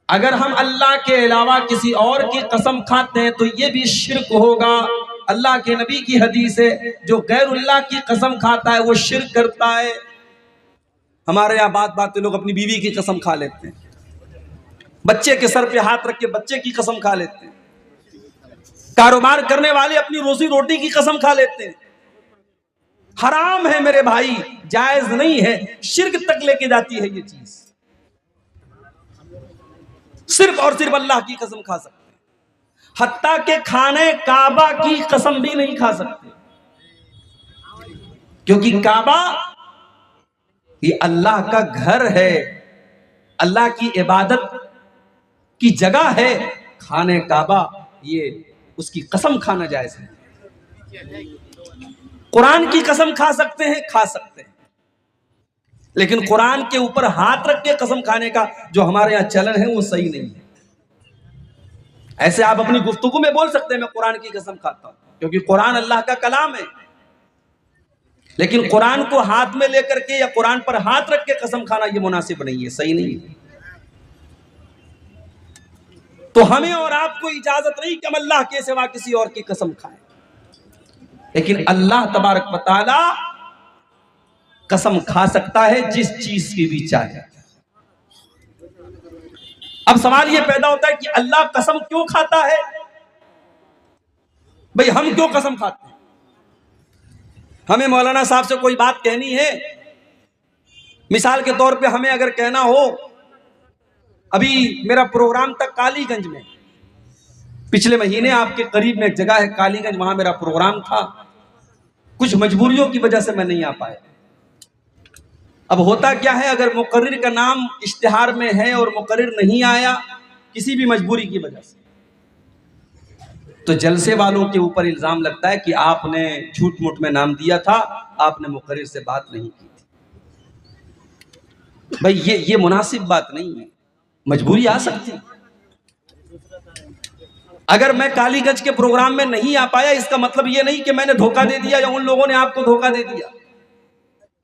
اگر ہم اللہ کے علاوہ کسی اور کی قسم کھاتے ہیں تو یہ بھی شرک ہوگا۔ اللہ کے نبی کی حدیث ہے جو غیر اللہ کی قسم کھاتا ہے وہ شرک کرتا ہے۔ ہمارے یہاں بات لوگ اپنی بیوی کی قسم کھا لیتے ہیں، بچے کے سر پہ ہاتھ رکھ کے بچے کی قسم کھا لیتے ہیں، کاروبار کرنے والے اپنی روزی روٹی کی قسم کھا لیتے ہیں۔ حرام ہے میرے بھائی، جائز نہیں ہے، شرک تک لے کے جاتی ہے یہ چیز۔ صرف اور صرف اللہ کی قسم کھا سکتے ہیں، حتیٰ کہ کھانے کعبہ کی قسم بھی نہیں کھا سکتے، کیونکہ کعبہ یہ اللہ کا گھر ہے، اللہ کی عبادت کی جگہ ہے۔ کھانے کعبہ یہ اس کی قسم کھانا جائز ہے۔ قرآن کی قسم کھا سکتے ہیں، کھا سکتے ہیں، لیکن قرآن کے اوپر ہاتھ رکھ کے قسم کھانے کا جو ہمارے یہاں چلن ہے وہ صحیح نہیں ہے۔ ایسے آپ اپنی گفتگو میں بول سکتے ہیں میں قرآن کی قسم کھاتا ہوں، کیونکہ قرآن اللہ کا کلام ہے، لیکن قرآن کو ہاتھ میں لے کر کے یا قرآن پر ہاتھ رکھ کے قسم کھانا یہ مناسب نہیں ہے، صحیح نہیں ہے۔ تو ہمیں اور آپ کو اجازت نہیں کہ ہم اللہ کے سوا کسی اور کی قسم کھائیں، لیکن اللہ تبارک و تعالی قسم کھا سکتا ہے جس چیز کی بھی چاہے۔ اب سوال یہ پیدا ہوتا ہے کہ اللہ قسم کیوں کھاتا ہے؟ بھئی ہم کیوں قسم کھاتے ہیں؟ ہمیں مولانا صاحب سے کوئی بات کہنی ہے، مثال کے طور پہ ہمیں اگر کہنا ہو، ابھی میرا پروگرام تھا کالی گنج میں، پچھلے مہینے آپ کے قریب میں ایک جگہ ہے کالی گنج، وہاں میرا پروگرام تھا، کچھ مجبوریوں کی وجہ سے میں نہیں آ پایا۔ اب ہوتا کیا ہے، اگر مقرر کا نام اشتہار میں ہے اور مقرر نہیں آیا کسی بھی مجبوری کی وجہ سے، تو جلسے والوں کے اوپر الزام لگتا ہے کہ آپ نے جھوٹ موٹ میں نام دیا تھا، آپ نے مقرر سے بات نہیں کی تھی۔ بھئی یہ مناسب بات نہیں ہے، مجبوری آ سکتی۔ اگر میں کالی گنج کے پروگرام میں نہیں آ پایا اس کا مطلب یہ نہیں کہ میں نے دھوکہ دے دیا یا ان لوگوں نے آپ کو دھوکہ دے دیا۔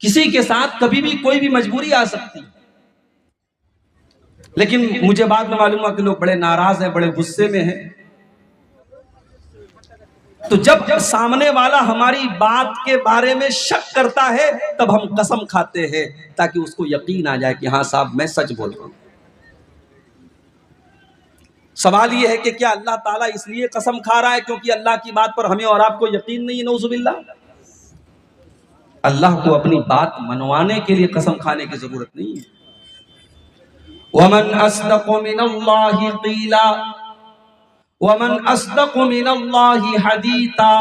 کسی کے ساتھ کبھی بھی کوئی بھی مجبوری آ سکتی، لیکن مجھے بعد میں معلوم ہوا کہ لوگ بڑے ناراض ہیں، بڑے غصے میں ہیں۔ تو جب سامنے والا ہماری بات کے بارے میں شک کرتا ہے تب ہم قسم کھاتے ہیں تاکہ اس کو یقین آ جائے کہ ہاں صاحب میں سچ بول رہا ہوں۔ سوال یہ ہے کہ کیا اللہ تعالیٰ اس لیے قسم کھا رہا ہے کیونکہ اللہ کی بات پر ہمیں اور آپ کو یقین نہیں ہے؟ نعوذ باللہ۔ اللہ کو اپنی بات منوانے کے لیے قسم کھانے کی ضرورت نہیں ہے۔ وَمَنْ أَصْدَقُ مِنَ اللَّهِ قِيلًا وَمَنْ أَصْدَقُ مِنَ اللَّهِ حَدِيثًا۔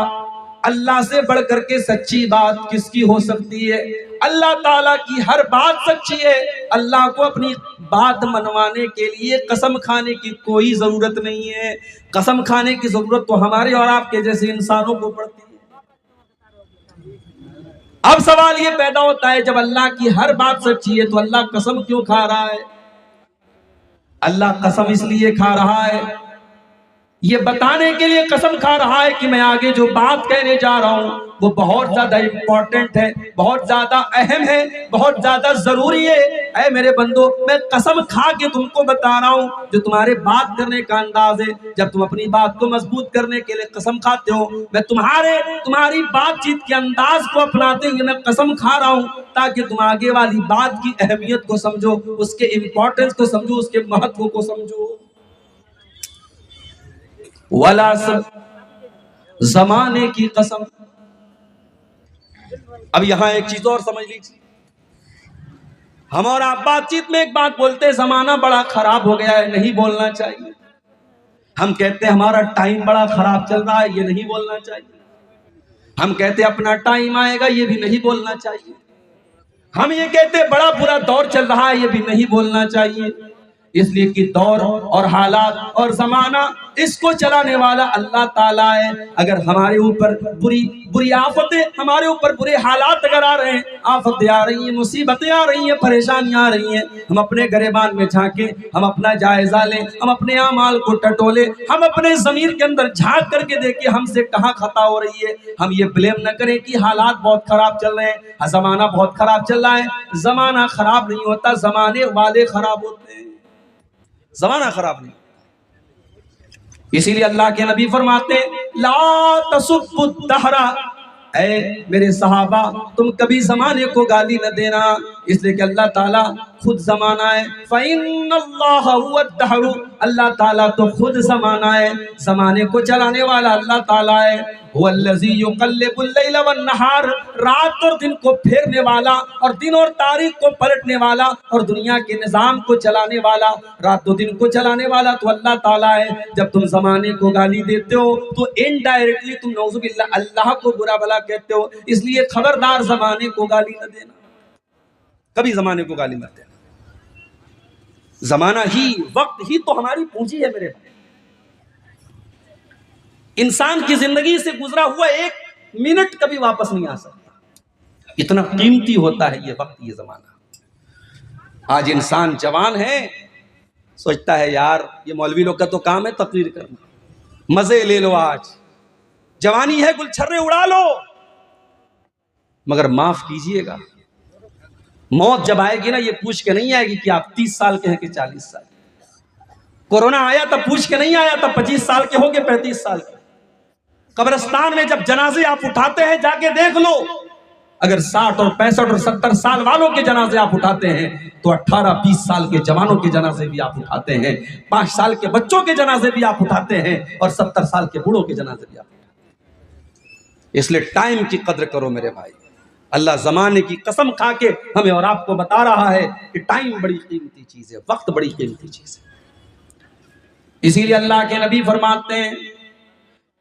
اللہ سے بڑھ کر کے سچی بات کس کی ہو سکتی ہے؟ اللہ تعالیٰ کی ہر بات سچی ہے، اللہ کو اپنی بات منوانے کے لیے قسم کھانے کی کوئی ضرورت نہیں ہے۔ قسم کھانے کی ضرورت تو ہمارے اور آپ کے جیسے انسانوں کو پڑتی ہے۔ اب سوال یہ پیدا ہوتا ہے جب اللہ کی ہر بات سچی ہے تو اللہ قسم کیوں کھا رہا ہے؟ اللہ قسم اس لیے کھا رہا ہے، یہ بتانے کے لیے قسم کھا رہا ہے کہ میں آگے جو بات کہنے جا رہا ہوں وہ بہت زیادہ امپورٹنٹ ہے، بہت زیادہ اہم ہے، بہت زیادہ ضروری ہے۔ اے میرے بندو، میں قسم کھا کے تم کو بتا رہا ہوں جو تمہارے بات کرنے کا انداز ہے، جب تم اپنی بات کو مضبوط کرنے کے لیے قسم کھاتے ہو، میں تمہاری بات چیت کے انداز کو اپناتے ہوئے میں قسم کھا رہا ہوں تاکہ تم آگے والی بات کی اہمیت کو سمجھو، اس کے امپورٹنس کو سمجھو، اس کے مہتو کو سمجھو۔ ولا زمانے کی قسم۔ اب یہاں ایک چیز اور سمجھ لیجیے، ہم اور آپ بات چیت میں ایک بات بولتے ہیں زمانہ بڑا خراب ہو گیا ہے، نہیں بولنا چاہیے۔ ہم کہتے ہیں ہمارا ٹائم بڑا خراب چل رہا ہے، یہ نہیں بولنا چاہیے۔ ہم کہتے ہیں اپنا ٹائم آئے گا، یہ بھی نہیں بولنا چاہیے۔ ہم یہ کہتے ہیں بڑا برا دور چل رہا ہے، یہ بھی نہیں بولنا چاہیے، اس لیے کہ دور اور حالات اور زمانہ اس کو چلانے والا اللہ تعالیٰ ہے۔ اگر ہمارے اوپر بری آفتیں، ہمارے اوپر برے حالات اگر آ رہے ہیں، آفتیں آ رہی ہیں، مصیبتیں آ رہی ہیں، پریشانیاں آ رہی ہیں، ہم اپنے گریبان میں جھانکیں، ہم اپنا جائزہ لیں، ہم اپنے اعمال کو ٹٹولیں، ہم اپنے ضمیر کے اندر جھانک کر کے دیکھیں ہم سے کہاں خطا ہو رہی ہے۔ ہم یہ بلیم نہ کریں کہ حالات بہت خراب چل رہے ہیں، زمانہ بہت خراب چل رہا ہے۔ زمانہ خراب نہیں ہوتا، زمانے والے خراب ہوتے ہیں۔ زمانہ خراب نہیں. اسی لیے اللہ کے نبی فرماتے لا تسبوا الدہر، اے میرے صحابہ تم کبھی زمانے کو گالی نہ دینا، اس لیے کہ اللہ تعالیٰ خود زمانہ ہے. فَإِنَّ اللَّهَ هُوَ الدَّهْرُ، اللہ تعالیٰ تو خود زمانہ ہے، زمانے کو چلانے والا اللہ تعالیٰ ہے. هُوَ الَّذِي يُقَلِّبُ اللَّيْلَ وَالنَّهَارَ، رات اور دن کو پھیرنے والا اور دن اور تاریخ کو پلٹنے والا اور دنیا کے نظام کو چلانے والا، رات و دن کو چلانے والا تو اللہ تعالیٰ ہے. جب تم زمانے کو گالی دیتے ہو تو انڈائریکٹلی تم نعوذ باللہ اللہ کو برا بھلا کہتے ہو. اس لیے خبردار زمانے کو گالی نہ دینا، کبھی زمانے کو گالی نہ دینا. زمانہ ہی، وقت ہی تو ہماری پونجی ہے میرے بھائی. انسان کی زندگی سے گزرا ہوا ایک منٹ کبھی واپس نہیں آ سکتا، اتنا قیمتی ہوتا ہے یہ وقت، یہ زمانہ. آج انسان جوان ہے، سوچتا ہے یار یہ مولوی لوگ کا تو کام ہے تقریر کرنا، مزے لے لو، آج جوانی ہے گل چھرے اڑا لو. مگر معاف کیجئے گا، موت جب آئے گی نا یہ پوچھ کے نہیں آئے گی کہ آپ 30 سال کے ہیں کہ 40 سال. کورونا آیا تب پوچھ کے نہیں آیا، تب 25 سال کے ہو گے 35 سال کے. قبرستان میں جب جنازے آپ اٹھاتے ہیں جا کے دیکھ لو، اگر 60 اور 65 اور 70 سال والوں کے جنازے آپ اٹھاتے ہیں تو 18-20 سال کے جوانوں کے جنازے بھی آپ اٹھاتے ہیں، 5 سال کے بچوں کے جنازے بھی آپ اٹھاتے ہیں اور 70 سال کے بوڑھوں کے جنازے بھی آپ اٹھاتے ہیں. اس لیے ٹائم کی قدر کرو میرے بھائی. اللہ زمانے کی قسم کھا کے ہمیں اور آپ کو بتا رہا ہے کہ ٹائم بڑی قیمتی چیز ہے، وقت بڑی قیمتی چیز ہے. اسی لیے اللہ کے نبی فرماتے ہیں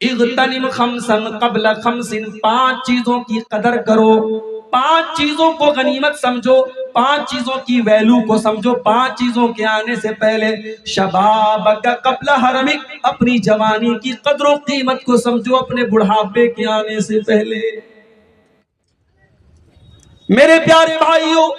اغتنم خمسا قبل خمس، 5 چیزوں کی قدر کرو، 5 چیزوں کو غنیمت سمجھو، 5 چیزوں کی ویلو کو سمجھو 5 چیزوں کے آنے سے پہلے. شبابک قبل حرمک، اپنی جوانی کی قدر و قیمت کو سمجھو اپنے بڑھاپے کے آنے سے پہلے. میرے پیارے بھائیوں،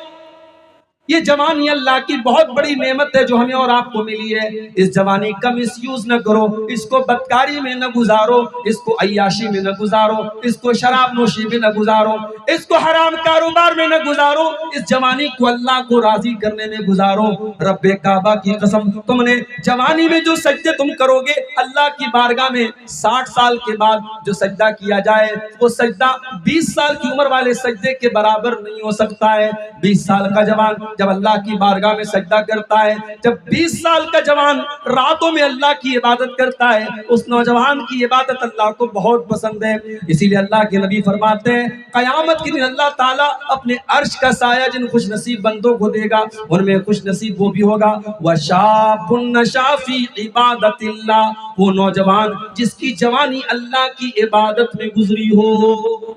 یہ جوانی اللہ کی بہت بڑی نعمت ہے جو ہمیں اور آپ کو ملی ہے. اس جوانی کا مس یوز نہ کرو، اس کو بدکاری میں نہ گزارو، اس کو عیاشی میں نہ گزارو، اس کو شراب نوشی میں نہ گزارو، اس کو حرام کاروبار میں نہ گزارو. اس جوانی کو اللہ کو راضی کرنے میں گزارو. رب کعبہ کی قسم، تم نے جوانی میں جو سجدے تم کرو گے اللہ کی بارگاہ میں 60 سال کے بعد جو سجدہ کیا جائے وہ سجدہ 20 سال کی عمر والے سجدے کے برابر نہیں ہو سکتا ہے. 20 سال کا جوان جب اللہ کی بارگاہ میں سجدہ کرتا ہے، جب 20 سال کا جوان راتوں میں اللہ کی عبادت کرتا ہے، اس نوجوان کی عبادت اللہ کو بہت پسند ہے. اسی لیے اللہ کے نبی فرماتے ہیں قیامت کے دن اللہ تعالیٰ اپنے عرش کا سایہ جن خوش نصیب بندوں کو دے گا، ان میں خوش نصیب وہ بھی ہوگا وَشَابٌ نَشَا فِي عِبَادَةِ اللَّهِ، وہ نوجوان جس کی جوانی اللہ کی عبادت میں گزری ہو.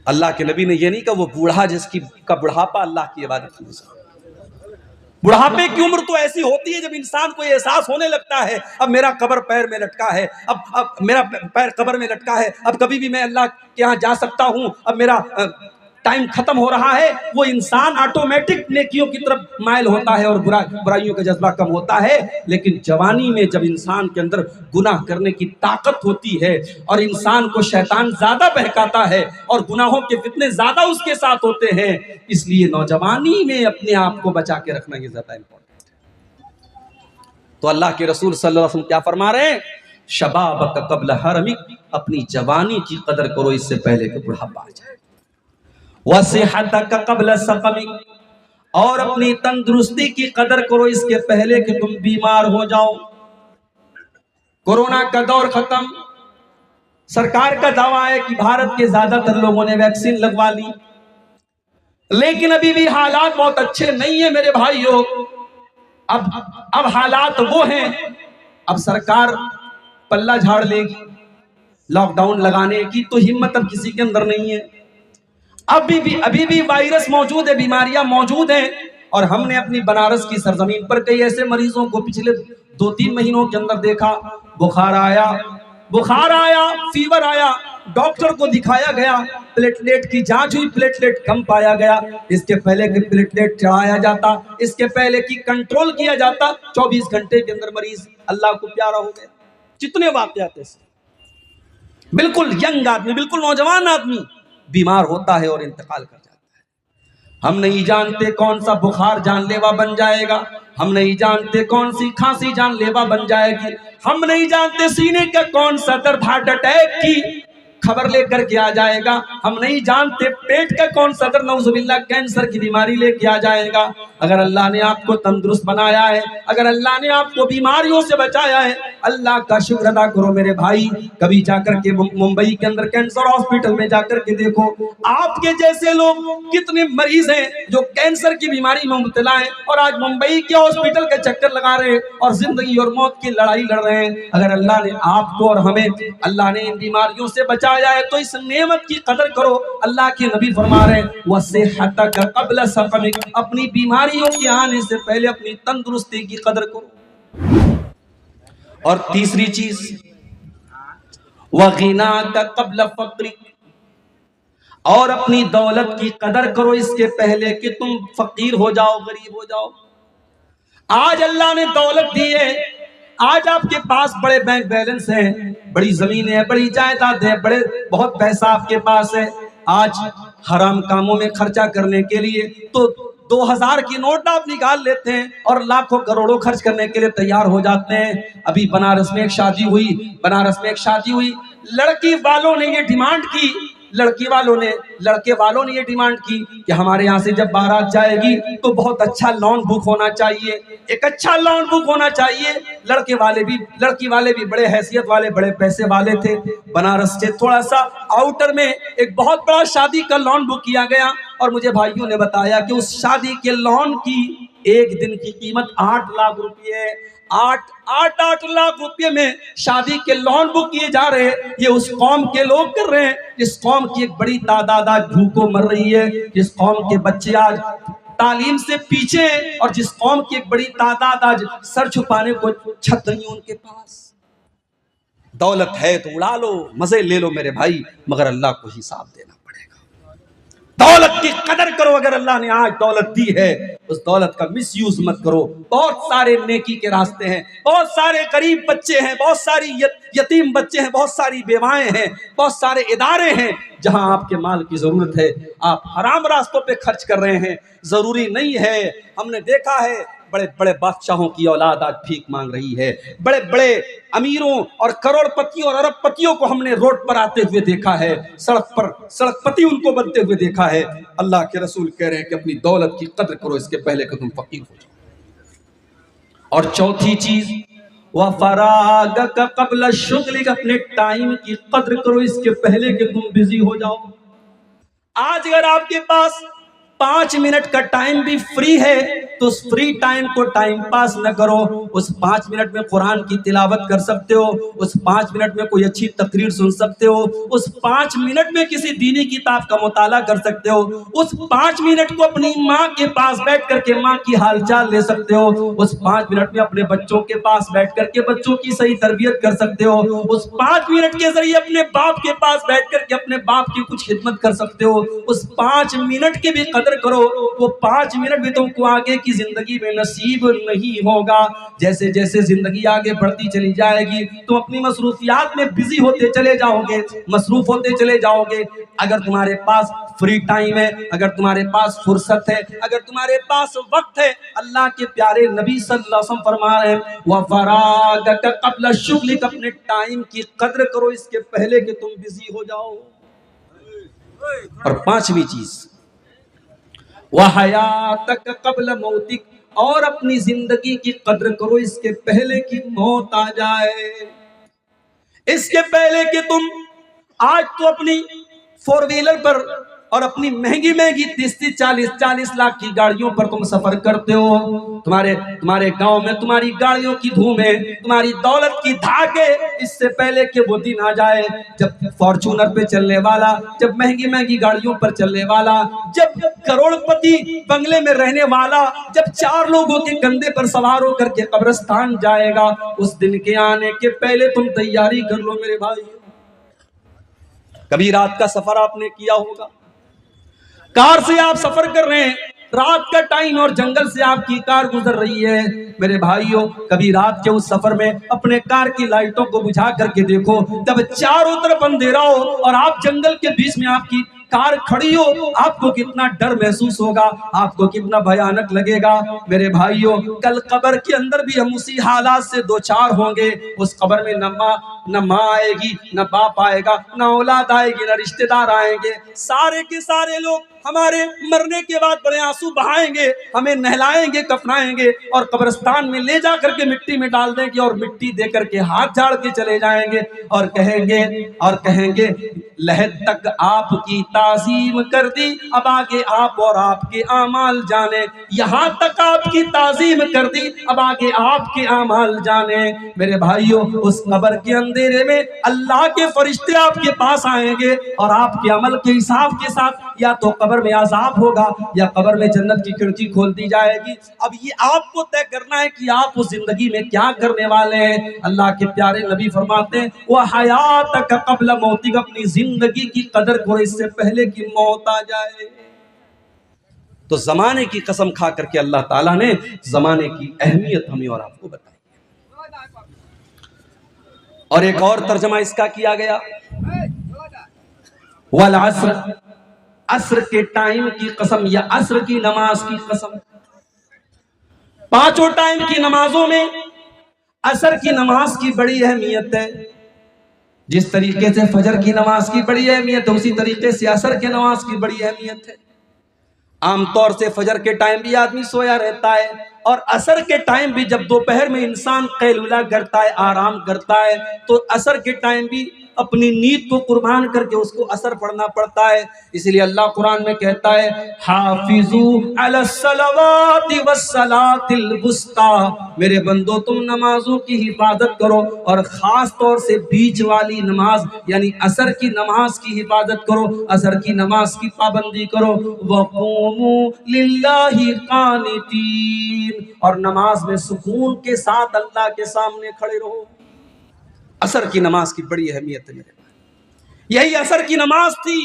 اللہ کے نبی نے یہ نہیں کہا وہ بوڑھا جس کی کا بڑھاپا اللہ کی عبادت میں گزرا. بڑھاپے کی عمر تو ایسی ہوتی ہے جب انسان کو یہ احساس ہونے لگتا ہے اب میرا قبر پیر میں لٹکا ہے، اب میرا پیر قبر میں لٹکا ہے، اب کبھی بھی میں اللہ کے ہاں جا سکتا ہوں، اب میرا ٹائم ختم ہو رہا ہے. وہ انسان آٹومیٹک نیکیوں کی طرف مائل ہوتا ہے اور برائیوں کا جذبہ کم ہوتا ہے. لیکن جوانی میں جب انسان کے اندر گناہ کرنے کی طاقت ہوتی ہے اور انسان کو شیطان زیادہ بہکاتا ہے اور گناہوں کے فتنے زیادہ اس کے ساتھ ہوتے ہیں، اس لیے نوجوانی میں اپنے آپ کو بچا کے رکھنا یہ زیادہ امپورٹنٹ ہے. تو اللہ کے رسول صلی اللہ علیہ وسلم کیا فرما رہے ہیں؟ شبابک قبل حرمک، اپنی جوانی کی قدر کرو اس سے پہلے کہ بڑھاپا آ جائے. وَصِحَتَكَ قَبْلَ سَقَمِكَ، اور اپنی تندرستی کی قدر کرو اس کے پہلے کہ تم بیمار ہو جاؤ. کورونا کا دور ختم، سرکار کا دعویٰ ہے کہ بھارت کے زیادہ تر لوگوں نے ویکسین لگوا لی، لیکن ابھی بھی حالات بہت اچھے نہیں ہیں میرے بھائیوں. اب حالات وہ ہیں، اب سرکار پلہ جھاڑ لے گی، لاک ڈاؤن لگانے کی تو ہمت اب کسی کے اندر نہیں ہے. ابھی بھی وائرس موجود ہے، بیماریاں موجود ہیں، اور ہم نے اپنی بنارس کی سرزمین پر کئی ایسے مریضوں کو پچھلے 2-3 مہینوں کے اندر دیکھا. بخار آیا، فیور آیا، ڈاکٹر کو دکھایا گیا، پلیٹلیٹ کی جانچ ہوئی، پلیٹلیٹ کم پایا گیا. اس کے پہلے کہ پلیٹلیٹ چڑھایا جاتا، اس کے پہلے کہ کنٹرول کیا جاتا، 24 گھنٹے کے اندر مریض اللہ کو پیارا ہو گیا. جتنے واقعات ایسے، بالکل ینگ آدمی، بالکل نوجوان آدمی بیمار ہوتا ہے اور انتقال کر جاتا ہے. ہم نہیں جانتے کون سا بخار جان لیوا بن جائے گا، ہم نہیں جانتے کون سی کھانسی جان لیوا بن جائے گی، ہم نہیں جانتے سینے کا کون سا درد ہارٹ اٹیک کی خبر لے کر کے آ جائے گا، ہم نہیں جانتے پیٹ کا کون سا درد نعوذ باللہ کینسر کی بیماری لے کے آ جائے گا۔ اگر اللہ نے آپ کو تندرست بنایا ہے، اگر اللہ نے آپ کو بیماریوں سے بچایا ہے، اللہ کا شکر ادا کرو میرے بھائی۔ کبھی جا کر کے ممبئی کے اندر کینسر ہاسپٹل میں جا کر کے دیکھو، آپ کے جیسے لوگ کتنے مریض ہیں جو کینسر کی بیماری میں مبتلا ہیں اور آج ممبئی کے ہاسپٹل کے چکر لگا رہے ہیں اور زندگی اور موت کی لڑائی لڑ رہے ہیں۔ اگر اللہ نے آپ کو اور ہمیں اللہ نے ان بیماریوں سے بچایا ہے تو اس نعمت کی قدر کرو۔ اللہ کے نبی فرما رہے ہیں وَصِحَّتَكَ قَبْلَ سَقَمِكَ، اپنی بیماریوں کے آنے سے پہلے اپنی تندرستی کی قدر کرو۔ اور تیسری چیز وَغِنَاكَ قَبْلَ فَقْرِكَ، اور اپنی دولت کی قدر کرو اس کے پہلے کہ تم فقیر ہو جاؤ، غریب ہو جاؤ۔ آج اللہ نے دولت دی ہے، آج آپ کے پاس بڑے بینک بیلنس ہیں، بڑی زمینیں ہیں، بڑی جائیداد ہے، بہت پیسہ آپ کے پاس ہے۔ آج حرام کاموں میں خرچہ کرنے کے لیے تو 2000 کی نوٹ آپ نکال لیتے ہیں اور لاکھوں کروڑوں خرچ کرنے کے لیے تیار ہو جاتے ہیں۔ ابھی بنارس میں ایک شادی ہوئی، لڑکی والوں نے یہ ڈیمانڈ کی، لڑکے والوں نے یہ ڈیمانڈ کی کہ ہمارے یہاں سے جب بارات جائے گی تو بہت اچھا لان بک ہونا چاہیے، ایک اچھا لان بک ہونا چاہیے۔ لڑکی والے بھی بڑے حیثیت والے، بڑے پیسے والے تھے۔ بنارس سے تھوڑا سا آؤٹر میں ایک بہت بڑا شادی کا لان بک کیا گیا اور مجھے بھائیوں نے بتایا کہ اس شادی کے لان کی ایک دن کی قیمت 8 لاکھ روپے ہے۔ 8 لاکھ روپے میں شادی کے لان بک کیے جا رہے ہیں۔ یہ اس قوم کے لوگ کر رہے ہیں جس قوم کی ایک بڑی تعداد آج بھوکوں مر رہی ہے، جس قوم کے بچے آج تعلیم سے پیچھے ہیں اور جس قوم کی ایک بڑی تعداد آج سر چھپانے کو چھت نہیں ان کے پاس۔ دولت ہے تو اڑا لو، مزے لے لو میرے بھائی، مگر اللہ کو حساب دینا پڑے گا۔ دولت کی قدر کرو، اگر اللہ نے آج دولت دی ہے اس دولت کا مس یوز مت کرو۔ بہت سارے نیکی کے راستے ہیں، بہت سارے غریب بچے ہیں، بہت ساری یتیم بچے ہیں، بہت ساری بیوائیں ہیں، بہت سارے ادارے ہیں جہاں آپ کے مال کی ضرورت ہے، آپ حرام راستوں پہ خرچ کر رہے ہیں۔ ضروری نہیں ہے، ہم نے دیکھا ہے بڑے بڑے بادشاہوں کی اولاد آج بھیک مانگ رہی ہے، بڑے بڑے امیروں اور کروڑ پتیوں اور ارب پتیوں کو ہم نے روڈ پر آتے ہوئے دیکھا ہے، سڑک پتی ان کو بنتے ہوئے دیکھا ہے۔ اللہ کے رسول کہہ رہے ہیں کہ اپنی دولت کی قدر کرو اس کے پہلے کہ تم فقیر ہو جاؤ۔ اور چوتھی چیز وَفَرَاغَكَ قَبْلَ شُغْلِكَ، اپنے ٹائم کی قدر کرو اس کے پہلے کہ تم بزی ہو جاؤ۔ آج اگر آپ کے پاس 5 منٹ کا ٹائم بھی فری ہے تو اس فری ٹائم کو ٹائم پاس نہ کرو۔ اس 5 منٹ میں قرآن کی تلاوت کر سکتے ہو، اس 5 منٹ میں کوئی اچھی تقریر سن سکتے ہو، اس 5 منٹ میں کسی دینی کتاب کا مطالعہ کر سکتے ہو، اس 5 منٹ کو اپنی ماں کے پاس بیٹھ کر کے ماں کی حال چال لے سکتے ہو، اس 5 منٹ میں اپنے بچوں کے پاس بیٹھ کر کے بچوں کی صحیح تربیت کر سکتے ہو، اس 5 منٹ کے ذریعے اپنے باپ کے پاس بیٹھ کر کے اپنے باپ کی کچھ خدمت کر سکتے ہو۔ اس 5 منٹ کی بھی قدر کرو، وہ 5 منٹ بھی تم کو آگے کی زندگی میں نصیب نہیں ہوگا۔ جیسے جیسے زندگی آگے بڑھتی چلی جائے گی تم اپنی مصروفیات میں بزی ہوتے چلے جاؤ گے، مصروف ہوتے چلے جاؤ گے۔ اگر تمہارے پاس فری ٹائم ہے، اگر تمہارے پاس فرصت ہے، اگر تمہارے پاس وقت ہے، اللہ کے پیارے نبی صلی اللہ علیہ وسلم فرما رہے ہیں وَفَرَاغَكَ قَبْلَ شُغْلِكَ، اپنے ٹائم کی قدر کرو اس کے پہلے کہ تم بزی ہو جاؤ۔ اور 5ویں چیز وَحَيَاتَكَ قَبْلَ مَوْتِكَ، اور اپنی زندگی کی قدر کرو اس کے پہلے کہ موت آ جائے، اس کے پہلے کہ تم آج تو اپنی 4 ویلر پر اور اپنی مہنگی 30-40 لاکھ کی گاڑیوں پر تم سفر کرتے ہو، تمہارے گاؤں میں تمہاری گاڑیوں کی دھوم ہے، تمہاری دولت کی دھاک ہے۔ اس سے پہلے کہ وہ دن آ جائے جب فارچونر پہ چلنے والا، جب مہنگی گاڑیوں پر چلنے والا، جب کروڑ پتی بنگلے میں رہنے والا، جب 4 لوگوں کے کندھے پر سوار ہو کر کے قبرستان جائے گا، اس دن کے آنے کے پہلے تم تیاری کر لو میرے بھائی۔ کبھی رات کا سفر آپ نے کیا ہوگا، کار سے آپ سفر کر رہے ہیں، رات کا ٹائم اور جنگل سے آپ کی کار گزر رہی ہے میرے بھائیوں، کبھی رات کے اس سفر میں اپنے کار کی لائٹوں کو بجھا کر کے دیکھو، جب چاروں طرف اندھیرا ہو اور آپ جنگل کے بیچ میں آپ کی کار کھڑی ہو آپ کو کتنا ڈر محسوس ہوگا، آپ کو کتنا بھیانک لگے گا۔ میرے بھائیوں کل قبر کے اندر بھی ہم اسی حالات سے دو چار ہوں گے۔ اس قبر میں نہ ماں آئے گی، نہ باپ آئے گا، نہ اولاد آئے گی، نہ رشتہ دار آئیں گے، سارے کے سارے لوگ ہمارے مرنے کے بعد بڑے آنسو بہائیں گے، ہمیں نہلائیں گے، کفنائیں گے اور قبرستان میں لے جا کر کے مٹی میں ڈال دیں گے اور مٹی دے کر کے ہاتھ جھاڑ کے چلے جائیں گے اور کہیں گے لحد تک آپ کی تعظیم کر دی، اب آگے آپ اور آپ کے اعمال جانے، یہاں تک آپ کی تعظیم کر دی، اب آگے آپ کے اعمال جانے۔ میرے بھائیوں اس قبر کے اندھیرے میں اللہ کے فرشتے آپ کے پاس آئیں گے اور آپ کے عمل کے حساب کے ساتھ یا تو قبر میں عذاب ہوگا یا قبر میں جنت کی کھڑکی کھول دی جائے گی۔ اب یہ آپ کو طے کرنا ہے کہ آپ اس زندگی میں کیا کرنے والے ہیں۔ اللہ کے پیارے نبی فرماتے ہیں وَحَيَاتَكَ قَبْلَ مَوْتِكَ، اپنی زندگی کی قدر کرو اس سے پہلے کہ موت آ جائے۔ تو زمانے کی قسم کھا کر کے اللہ تعالیٰ نے زمانے کی اہمیت ہمیں اور آپ کو بتائی۔ اور ایک اور ترجمہ اس کا کیا گیا وَالْعَصْرِ، عصر کے ٹائم کی قسم یا عصر کی نماز کی قسم۔ پانچوں ٹائم کی نمازوں میں عصر کی نماز کی بڑی اہمیت ہے۔ جس طریقے سے فجر کی نماز کی بڑی اہمیت ہے اسی طریقے سے عصر کی نماز کی بڑی اہمیت ہے۔ عام طور سے فجر کے ٹائم بھی آدمی سویا رہتا ہے اور عصر کے ٹائم بھی جب دوپہر میں انسان قیلولہ کرتا ہے، آرام کرتا ہے، تو عصر کے ٹائم بھی اپنی نیند کو قربان کر کے اس کو عصر پڑھنا پڑتا ہے۔ اس لیے اللہ قرآن میں کہتا ہے حافظوا علی الصلوات والصلاۃ الوسطی، میرے بندو تم نمازوں کی حفاظت کرو اور خاص طور سے بیچ والی نماز یعنی عصر کی نماز کی حفاظت کرو، عصر کی نماز کی پابندی کرو۔ وقوموا للہ قانتین، اور نماز میں سکون کے ساتھ اللہ کے سامنے کھڑے رہو۔ عصر کی نماز کی بڑی اہمیت ہے میرے بھائی۔ یہی عصر کی نماز تھی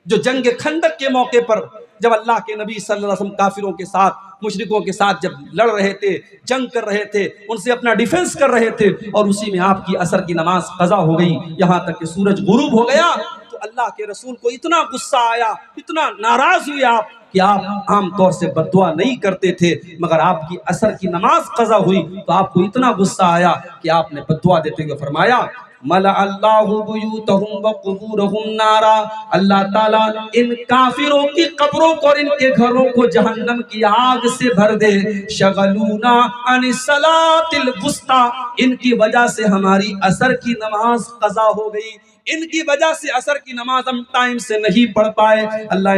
جو جنگ خندق کے موقع پر جب اللہ کے نبی صلی اللہ علیہ وسلم کافروں کے ساتھ، مشرکوں کے ساتھ جب لڑ رہے تھے، جنگ کر رہے تھے، ان سے اپنا ڈیفنس کر رہے تھے، اور اسی میں آپ کی عصر کی نماز قضا ہو گئی یہاں تک کہ سورج غروب ہو گیا۔ تو اللہ کے رسول کو اتنا غصہ آیا، اتنا ناراض ہوئے آپ کہ آپ عام طور سے بد دعا نہیں کرتے تھے، مگر آپ کی عصر کی نماز قضا ہوئی تو آپ کو اتنا غصہ آیا کہ آپ نے بد دعا دیتے ہوئے فرمایا ملأ اللہ بیوتہم وقبورہم نارا، اللہ تعالیٰ ان کافروں کی قبروں کو اور ان کے گھروں کو جہنم کی آگ سے بھر دے۔ شغلونا عن الصلاۃ الوسطی، ان کی وجہ سے ہماری عصر کی نماز قضا ہو گئی، ان کی وجہ سے عصر کی نماز ہم ٹائم سے نہیں پڑھ پائے، اللہ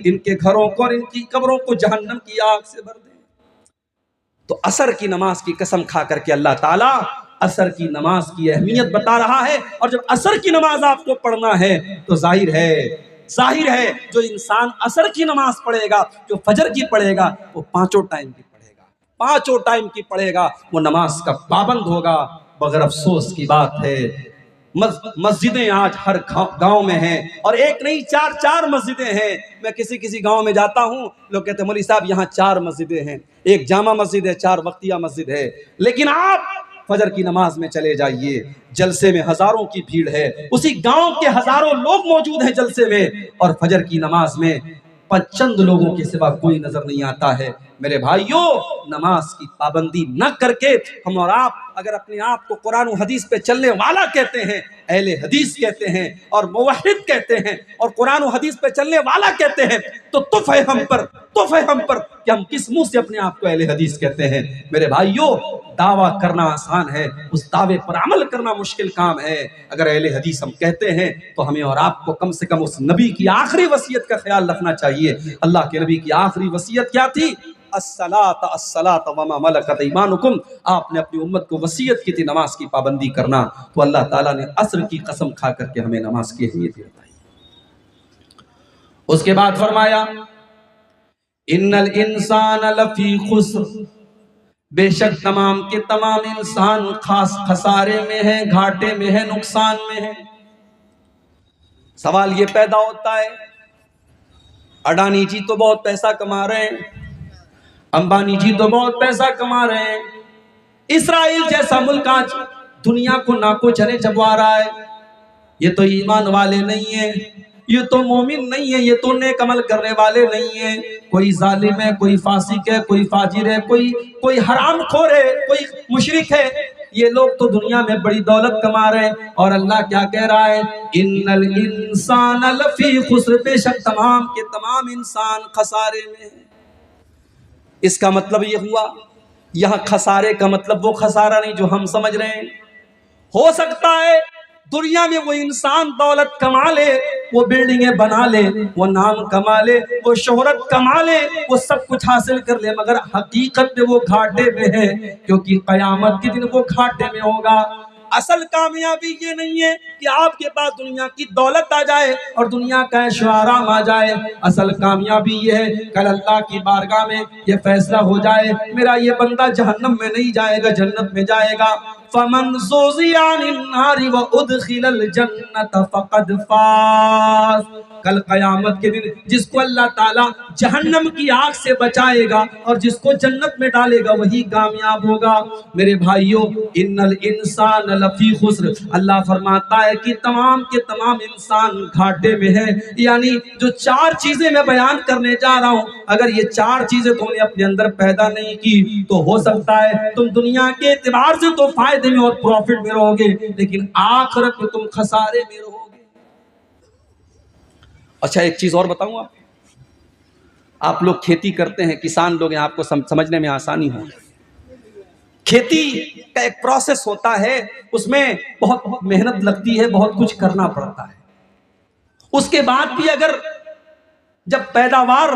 ان کے گھروں کو اور ان کی قبروں کو جہنم کی آگ سے بھر دے۔ تو عصر کی نماز کی قسم کھا کر کے اللہ تعالیٰ عصر کی نماز کی اہمیت بتا رہا ہے، اور جب عصر کی نماز آپ کو پڑھنا ہے تو ظاہر ہے جو انسان عصر کی نماز پڑھے گا، جو فجر کی پڑھے گا، وہ پانچوں ٹائم کی پڑھے گا، پانچوں ٹائم کی پڑھے گا، وہ نماز کا پابند ہوگا۔ مگر افسوس کی بات ہے مسجدیں آج ہر گاؤں میں ہیں، اور ایک نہیں چار مسجدیں ہیں۔ میں کسی گاؤں میں جاتا ہوں، لوگ کہتے ہیں مولوی صاحب یہاں 4 مسجدیں ہیں، ایک جامع مسجد ہے، 4 وقتیہ مسجد ہے، لیکن آپ فجر کی نماز میں چلے جائیے، جلسے میں ہزاروں کی بھیڑ ہے، اسی گاؤں کے ہزاروں لوگ موجود ہیں جلسے میں، اور فجر کی نماز میں چند لوگوں کے سوا کوئی نظر نہیں آتا ہے۔ میرے بھائیوں نماز کی پابندی نہ کر کے ہم اور آپ اگر اپنے آپ کو قرآن و حدیث پہ چلنے والا کہتے ہیں، اہل حدیث کہتے ہیں اور موحد کہتے ہیں اور قرآن و حدیث پہ چلنے والا کہتے ہیں، تو تف ہے ہم پر کہ ہم کس منہ سے اپنے آپ کو اہل حدیث کہتے ہیں۔ میرے بھائیوں دعویٰ کرنا آسان ہے، اس دعوے پر عمل کرنا مشکل کام ہے۔ اگر اہل حدیث ہم کہتے ہیں تو ہمیں اور آپ کو کم سے کم اس نبی کی آخری وصیت کا خیال رکھنا چاہیے۔ اللہ کے نبی کی آخری وصیت کیا تھی؟ الصلاۃ وما ملکت ایمانکم، آپ نے اپنی امت کو وصیت کی تھی نماز کی پابندی کرنا، تو اللہ تعالیٰ نے عصر کی قسم کھا کر کے ہمیں نماز کی اہمیت بتائی۔ اس کے بعد فرمایا ان الانسان لفی خسر، بے شک تمام کے تمام انسان خاص خسارے میں ہے، گھاٹے میں ہے، نقصان میں ہے۔ سوال یہ پیدا ہوتا ہے اڈانی جی تو بہت پیسہ کما رہے ہیں، امبانی جی تو بہت پیسہ کما رہے ہیں، اسرائیل جیسا ملک آج دنیا کو ناکو چنے چبوا رہا ہے، یہ تو ایمان والے نہیں ہیں، یہ تو مومن نہیں ہے، یہ تو نیک عمل کرنے والے نہیں ہیں، کوئی ظالم ہے، کوئی فاسق ہے، کوئی فاجر ہے، کوئی حرام خور ہے، کوئی مشرک ہے، یہ لوگ تو دنیا میں بڑی دولت کما رہے ہیں۔ اور اللہ کیا کہہ رہا ہے؟ ان الانسان لفی خسر، بے شک تمام کے تمام انسان خسارے میں ہیں۔ اس کا مطلب یہ ہوا، یہاں خسارے کا مطلب وہ خسارہ نہیں جو ہم سمجھ رہے ہیں۔ ہو سکتا ہے دنیا میں وہ انسان دولت کما لے، وہ بلڈنگیں بنا لے، وہ نام کما لے، وہ شہرت کما لے، وہ سب کچھ حاصل کر لے، مگر حقیقت میں وہ گھاٹے میں ہے، کیونکہ قیامت کے دن وہ گھاٹے میں ہوگا۔ اصل کامیابی یہ نہیں ہے کہ آپ کے پاس دنیا کی دولت آ جائے اور دنیا کا عیش و آرام آ جائے۔ اصل کامیابی یہ ہے کل اللہ کی بارگاہ میں یہ فیصلہ ہو جائے میرا یہ بندہ جہنم میں نہیں جائے گا، جنت میں جائے گا۔ فَمَنْ زُحْزِحَ عَنِ النَّارِ وَأُدْخِلَ الْجَنَّةَ فَقَدْ فَازَ۔ کل قیامت کے دن جس کو اللہ تعالیٰ جہنم کی آگ سے بچائے گا اور جس کو جنت میں ڈالے گا وہی کامیاب ہوگا۔ میرے بھائیوں، ان الانسان لفی خسر، اللہ فرماتا ہے کہ تمام کے تمام انسان گھاٹے میں ہیں۔ یعنی جو چار چیزیں میں بیان کرنے جا رہا ہوں، اگر یہ چار چیزیں تم نے اپنے اندر پیدا نہیں کی تو ہو سکتا ہے تم دنیا کے اعتبار سے تو فائدے میں اور پروفٹ میں رہو گے، لیکن آخرت میں تم خسارے میں رہو گے۔ اچھا ایک چیز اور بتاؤں، آپ لوگ کھیتی کرتے ہیں، کسان لوگ ہیں، آپ کو سمجھنے میں آسانی ہو۔ کھیتی کا ایک پروسیس ہوتا ہے، اس میں بہت محنت لگتی ہے، بہت کچھ کرنا پڑتا ہے۔ اس کے بعد بھی اگر جب پیداوار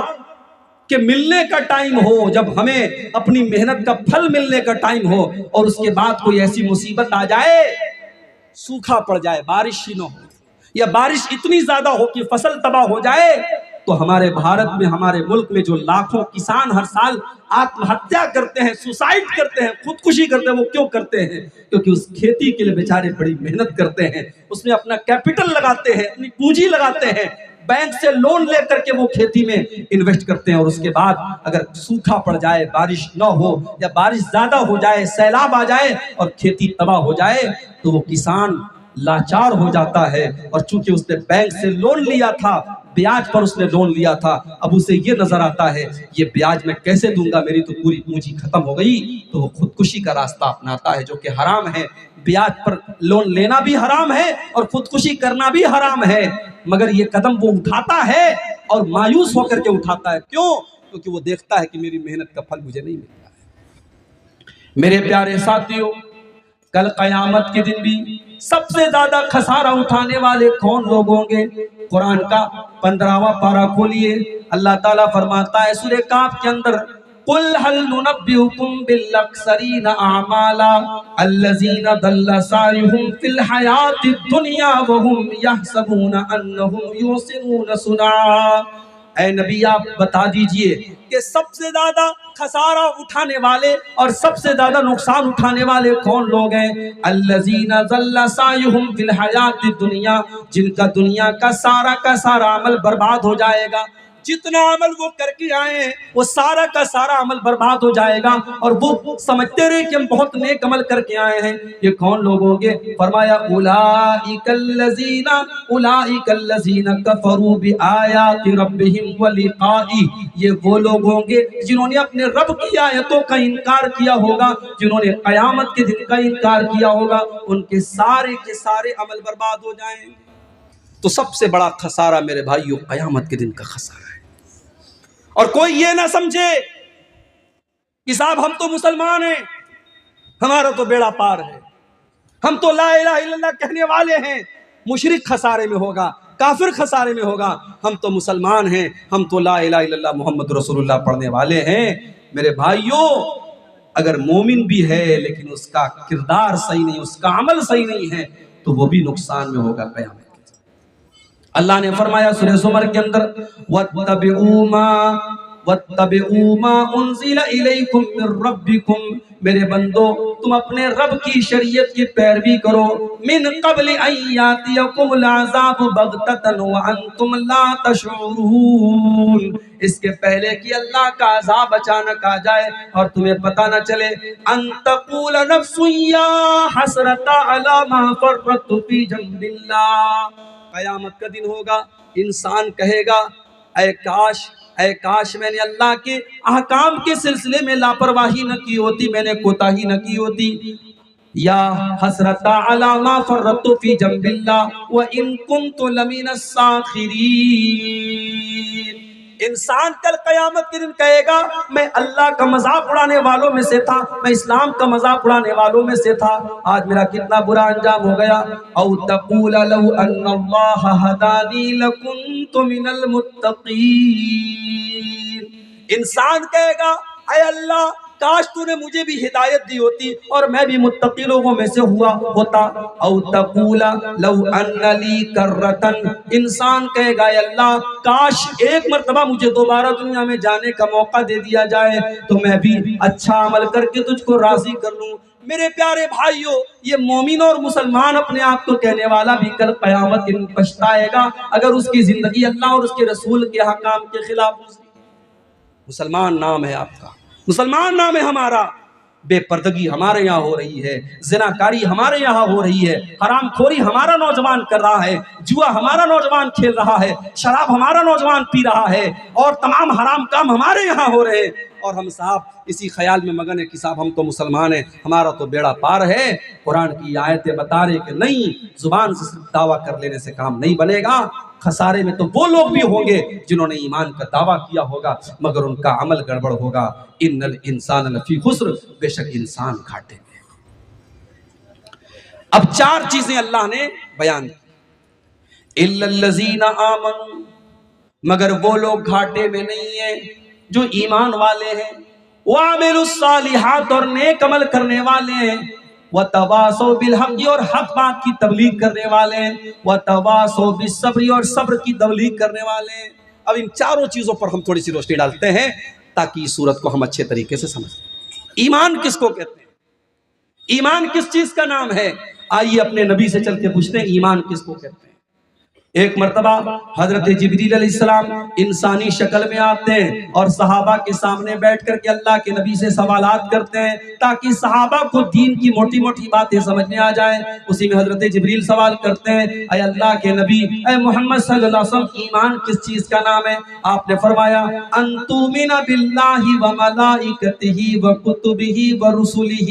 کے ملنے کا ٹائم ہو، جب ہمیں اپنی محنت کا پھل ملنے کا ٹائم ہو اور اس کے بعد کوئی ایسی مصیبت آ جائے، سوکھا پڑ جائے، بارش ہی نہ ہو، یا بارش اتنی زیادہ ہو کہ فصل تباہ ہو جائے، تو ہمارے بھارت میں، ہمارے ملک میں جو لاکھوں کسان ہر سال آتم ہتیا کرتے ہیں، سوسائڈ کرتے ہیں، خودکشی کرتے ہیں، وہ کیوں کرتے ہیں؟ کیونکہ اس کھیتی کے لیے بیچارے بڑی محنت کرتے ہیں، اس میں اپنا کیپٹل لگاتے ہیں، اپنی پونجی لگاتے ہیں، بینک سے لون لے کر کے وہ کھیتی میں انویسٹ کرتے ہیں، اور اس کے بعد اگر سوکھا پڑ جائے، بارش نہ ہو یا بارش زیادہ ہو جائے، سیلاب آ جائے اور کھیتی تباہ ہو جائے، تو وہ کسان لاچار ہو جاتا ہے۔ اور چونکہ اس نے بینک سے لون لیا تھا، بیاج پر اس نے لون لیا تھا، اب اسے یہ نظر آتا ہے یہ بیاج میں کیسے دوں گا، میری تو پوری پونجی ختم ہو گئی، تو وہ خودکشی کا راستہ اپناتا ہے، جو کہ حرام ہے۔ بیاج پر لون لینا بھی حرام ہے اور خودکشی کرنا بھی حرام ہے، مگر یہ قدم وہ اٹھاتا ہے اور مایوس ہو کر کے اٹھاتا ہے۔ کیوں؟ کیونکہ وہ دیکھتا ہے کہ میری محنت کا پھل مجھے نہیں ملتا ہے۔ میرے پیارے ساتھیوں، کل قیامت کے دن بھی سب سے زیادہ خسارہ اٹھانے والے کون لوگ ہوں گے؟ قرآن کا 15واں پارہ کھولیے، اللہ تعالیٰ فرماتا ہے سورہ کہف کے اندر، قُلْ هَلْ نُنَبِّئُكُمْ بِالْأَخْسَرِينَ أَعْمَالًا الَّذِينَ ضَلَّ سَعْيُهُمْ فِي الْحَيَاةِ الدُّنْيَا وَهُمْ يَحْسَبُونَ أَنَّهُمْ يُحْسِنُونَ صُنْعًا۔ اے نبی آپ بتا دیجئے کہ سب سے زیادہ خسارہ اٹھانے والے اور سب سے زیادہ نقصان اٹھانے والے کون لوگ ہیں؟ الذین ضل سعیہم فی الحیات الدنیا، جن کا دنیا کا سارا عمل برباد ہو جائے گا، جتنا عمل وہ کر کے آئے ہیں وہ سارا کا سارا عمل برباد ہو جائے گا، اور وہ سمجھتے رہے کہ ہم بہت نیک عمل کر کے آئے ہیں۔ یہ کون لوگ ہوں گے؟ فرمایا اولئک الذین کفروا بآیات ربہم ولقائہ، یہ وہ لوگ ہوں گے جنہوں نے اپنے رب کی آیتوں کا انکار کیا ہوگا، جنہوں نے قیامت کے دن کا انکار کیا ہوگا، ان کے سارے عمل برباد ہو جائیں گے۔ تو سب سے بڑا خسارہ میرے بھائیو قیامت کے دن کا خسارہ ہے۔ اور کوئی یہ نہ سمجھے کہ صاحب ہم تو مسلمان ہیں، ہمارا تو بیڑا پار ہے، ہم تو لا الہ الا اللہ کہنے والے ہیں، مشرک خسارے میں ہوگا، کافر خسارے میں ہوگا، ہم تو مسلمان ہیں، ہم تو لا الہ الا اللہ محمد رسول اللہ پڑھنے والے ہیں۔ میرے بھائیو، اگر مومن بھی ہے لیکن اس کا کردار صحیح نہیں، اس کا عمل صحیح نہیں ہے، تو وہ بھی نقصان میں ہوگا قیامت۔ اللہ نے فرمایا سورہ زمر کے اندر، وَاتَّبِعُوا مَا أُنزِلَ إِلَيْكُم مِّن رَّبِّكُم، میرے بندو تم اپنے رب کی شریعت کی پیروی کرو، مِن قَبْلِ أَن يَأْتِيَكُمُ الْعَذَابُ بَغْتَةً وَأَنتُمْ لَا تَشْعُرُونَ، اس کے پہلے کہ اللہ کا عذاب اچانک آ جائے اور تمہیں پتہ نہ چلے۔ أَن تَقُولَ نَفْسٌ يَا حَسْرَتَ عَلَىٰ مَا فَرَّطتُ فِي جَنبِ اللَّهِ، قیامت کا دن ہوگا، انسان کہے گا اے کاش میں نے اللہ کے احکام کے سلسلے میں لاپرواہی نہ کی ہوتی، میں نے کوتاہی نہ کی ہوتی۔ یا حسرت علی ما فرطت فی جنب اللہ وان کنت لمن الساخرین۔ انسان کل قیامت کے دن کہے گا میں اللہ کا مذاق اڑانے والوں میں سے تھا، میں اسلام کا مذاق اڑانے والوں میں سے تھا، آج میرا کتنا برا انجام ہو گیا۔ او تقول لو ان اللہ ہدانی لکنت من المتقین۔ انسان کہے گا اے اللہ کاش تو نے مجھے بھی ہدایت دی ہوتی اور میں بھی متقی لوگوں میں سے ہوتا۔ او تقول لو ان لی کرتن، انسان کہے گا اے اللہ کاش ایک مرتبہ مجھے دوبارہ دنیا میں جانے کا موقع دے دیا جائے تو میں بھی اچھا عمل کر کے تجھ کو راضی کر لوں۔ میرے پیارے بھائیوں، یہ مومن اور مسلمان اپنے آپ کو کہنے والا بھی کل قیامت کے دن پچھتائے گا اگر اس کی زندگی اللہ اور اس کے رسول کے حکام کے خلاف گزری۔ مسلمان نام ہے آپ کا، مسلمان نام ہے ہمارا، بے پردگی ہمارے یہاں ہو رہی ہے، زناکاری ہمارے یہاں ہو رہی ہے، حرام خوری ہمارا نوجوان کر رہا ہے، جوا ہمارا نوجوان کھیل رہا ہے، شراب ہمارا نوجوان پی رہا ہے، اور تمام حرام کام ہمارے یہاں ہو رہے ہیں، اور ہم صاحب اسی خیال میں مگن ہے کہ صاحب ہم تو مسلمان ہیں، ہمارا تو بیڑا پار ہے۔ قرآن کی آیتیں بتا رہے کہ نہیں، زبان سے دعویٰ کر لینے سے کام نہیں بنے گا، خسارے میں تو وہ لوگ بھی ہوں گے جنہوں نے ایمان کا دعویٰ کیا ہوگا مگر ان کا عمل گڑبڑ ہوگا۔ ان الانسان لفی خسر، بے شک انسان گھاٹے میں۔ اب چار چیزیں اللہ نے بیان کی، الا الذین آمنوا، مگر وہ لوگ گھاٹے میں نہیں ہیں جو ایمان والے ہیں، وعملوا الصالحات، اور نیک عمل کرنے والے ہیں، وتواصوا بالحق، اور حق بات کی تبلیغ کرنے والے ہیں، وتواصوا بالصبر، اور صبر کی تبلیغ کرنے والے ہیں۔ اب ان چاروں چیزوں پر ہم تھوڑی سی روشنی ڈالتے ہیں تاکہ اس صورت کو ہم اچھے طریقے سے سمجھیں۔ ایمان کس کو کہتے ہیں؟ ایمان کس چیز کا نام ہے؟ آئیے اپنے نبی سے چل کے پوچھتے ہیں ایمان کس کو کہتے ہیں۔ ایک مرتبہ حضرت جبریل علیہ السلام انسانی شکل میں آتے ہیں اور صحابہ کے سامنے بیٹھ کر کے اللہ کے نبی سے سوالات کرتے ہیں تاکہ صحابہ کو دین کی موٹی موٹی باتیں سمجھ میں آ جائیں۔ اسی میں حضرت جبریل سوال کرتے ہیں اے اللہ کے نبی، اے محمد صلی اللہ علیہ وسلم، ایمان کس چیز کا نام ہے؟ آپ نے فرمایا ان تؤمن باللہ وملائکتہ وکتبہ ورسلہ،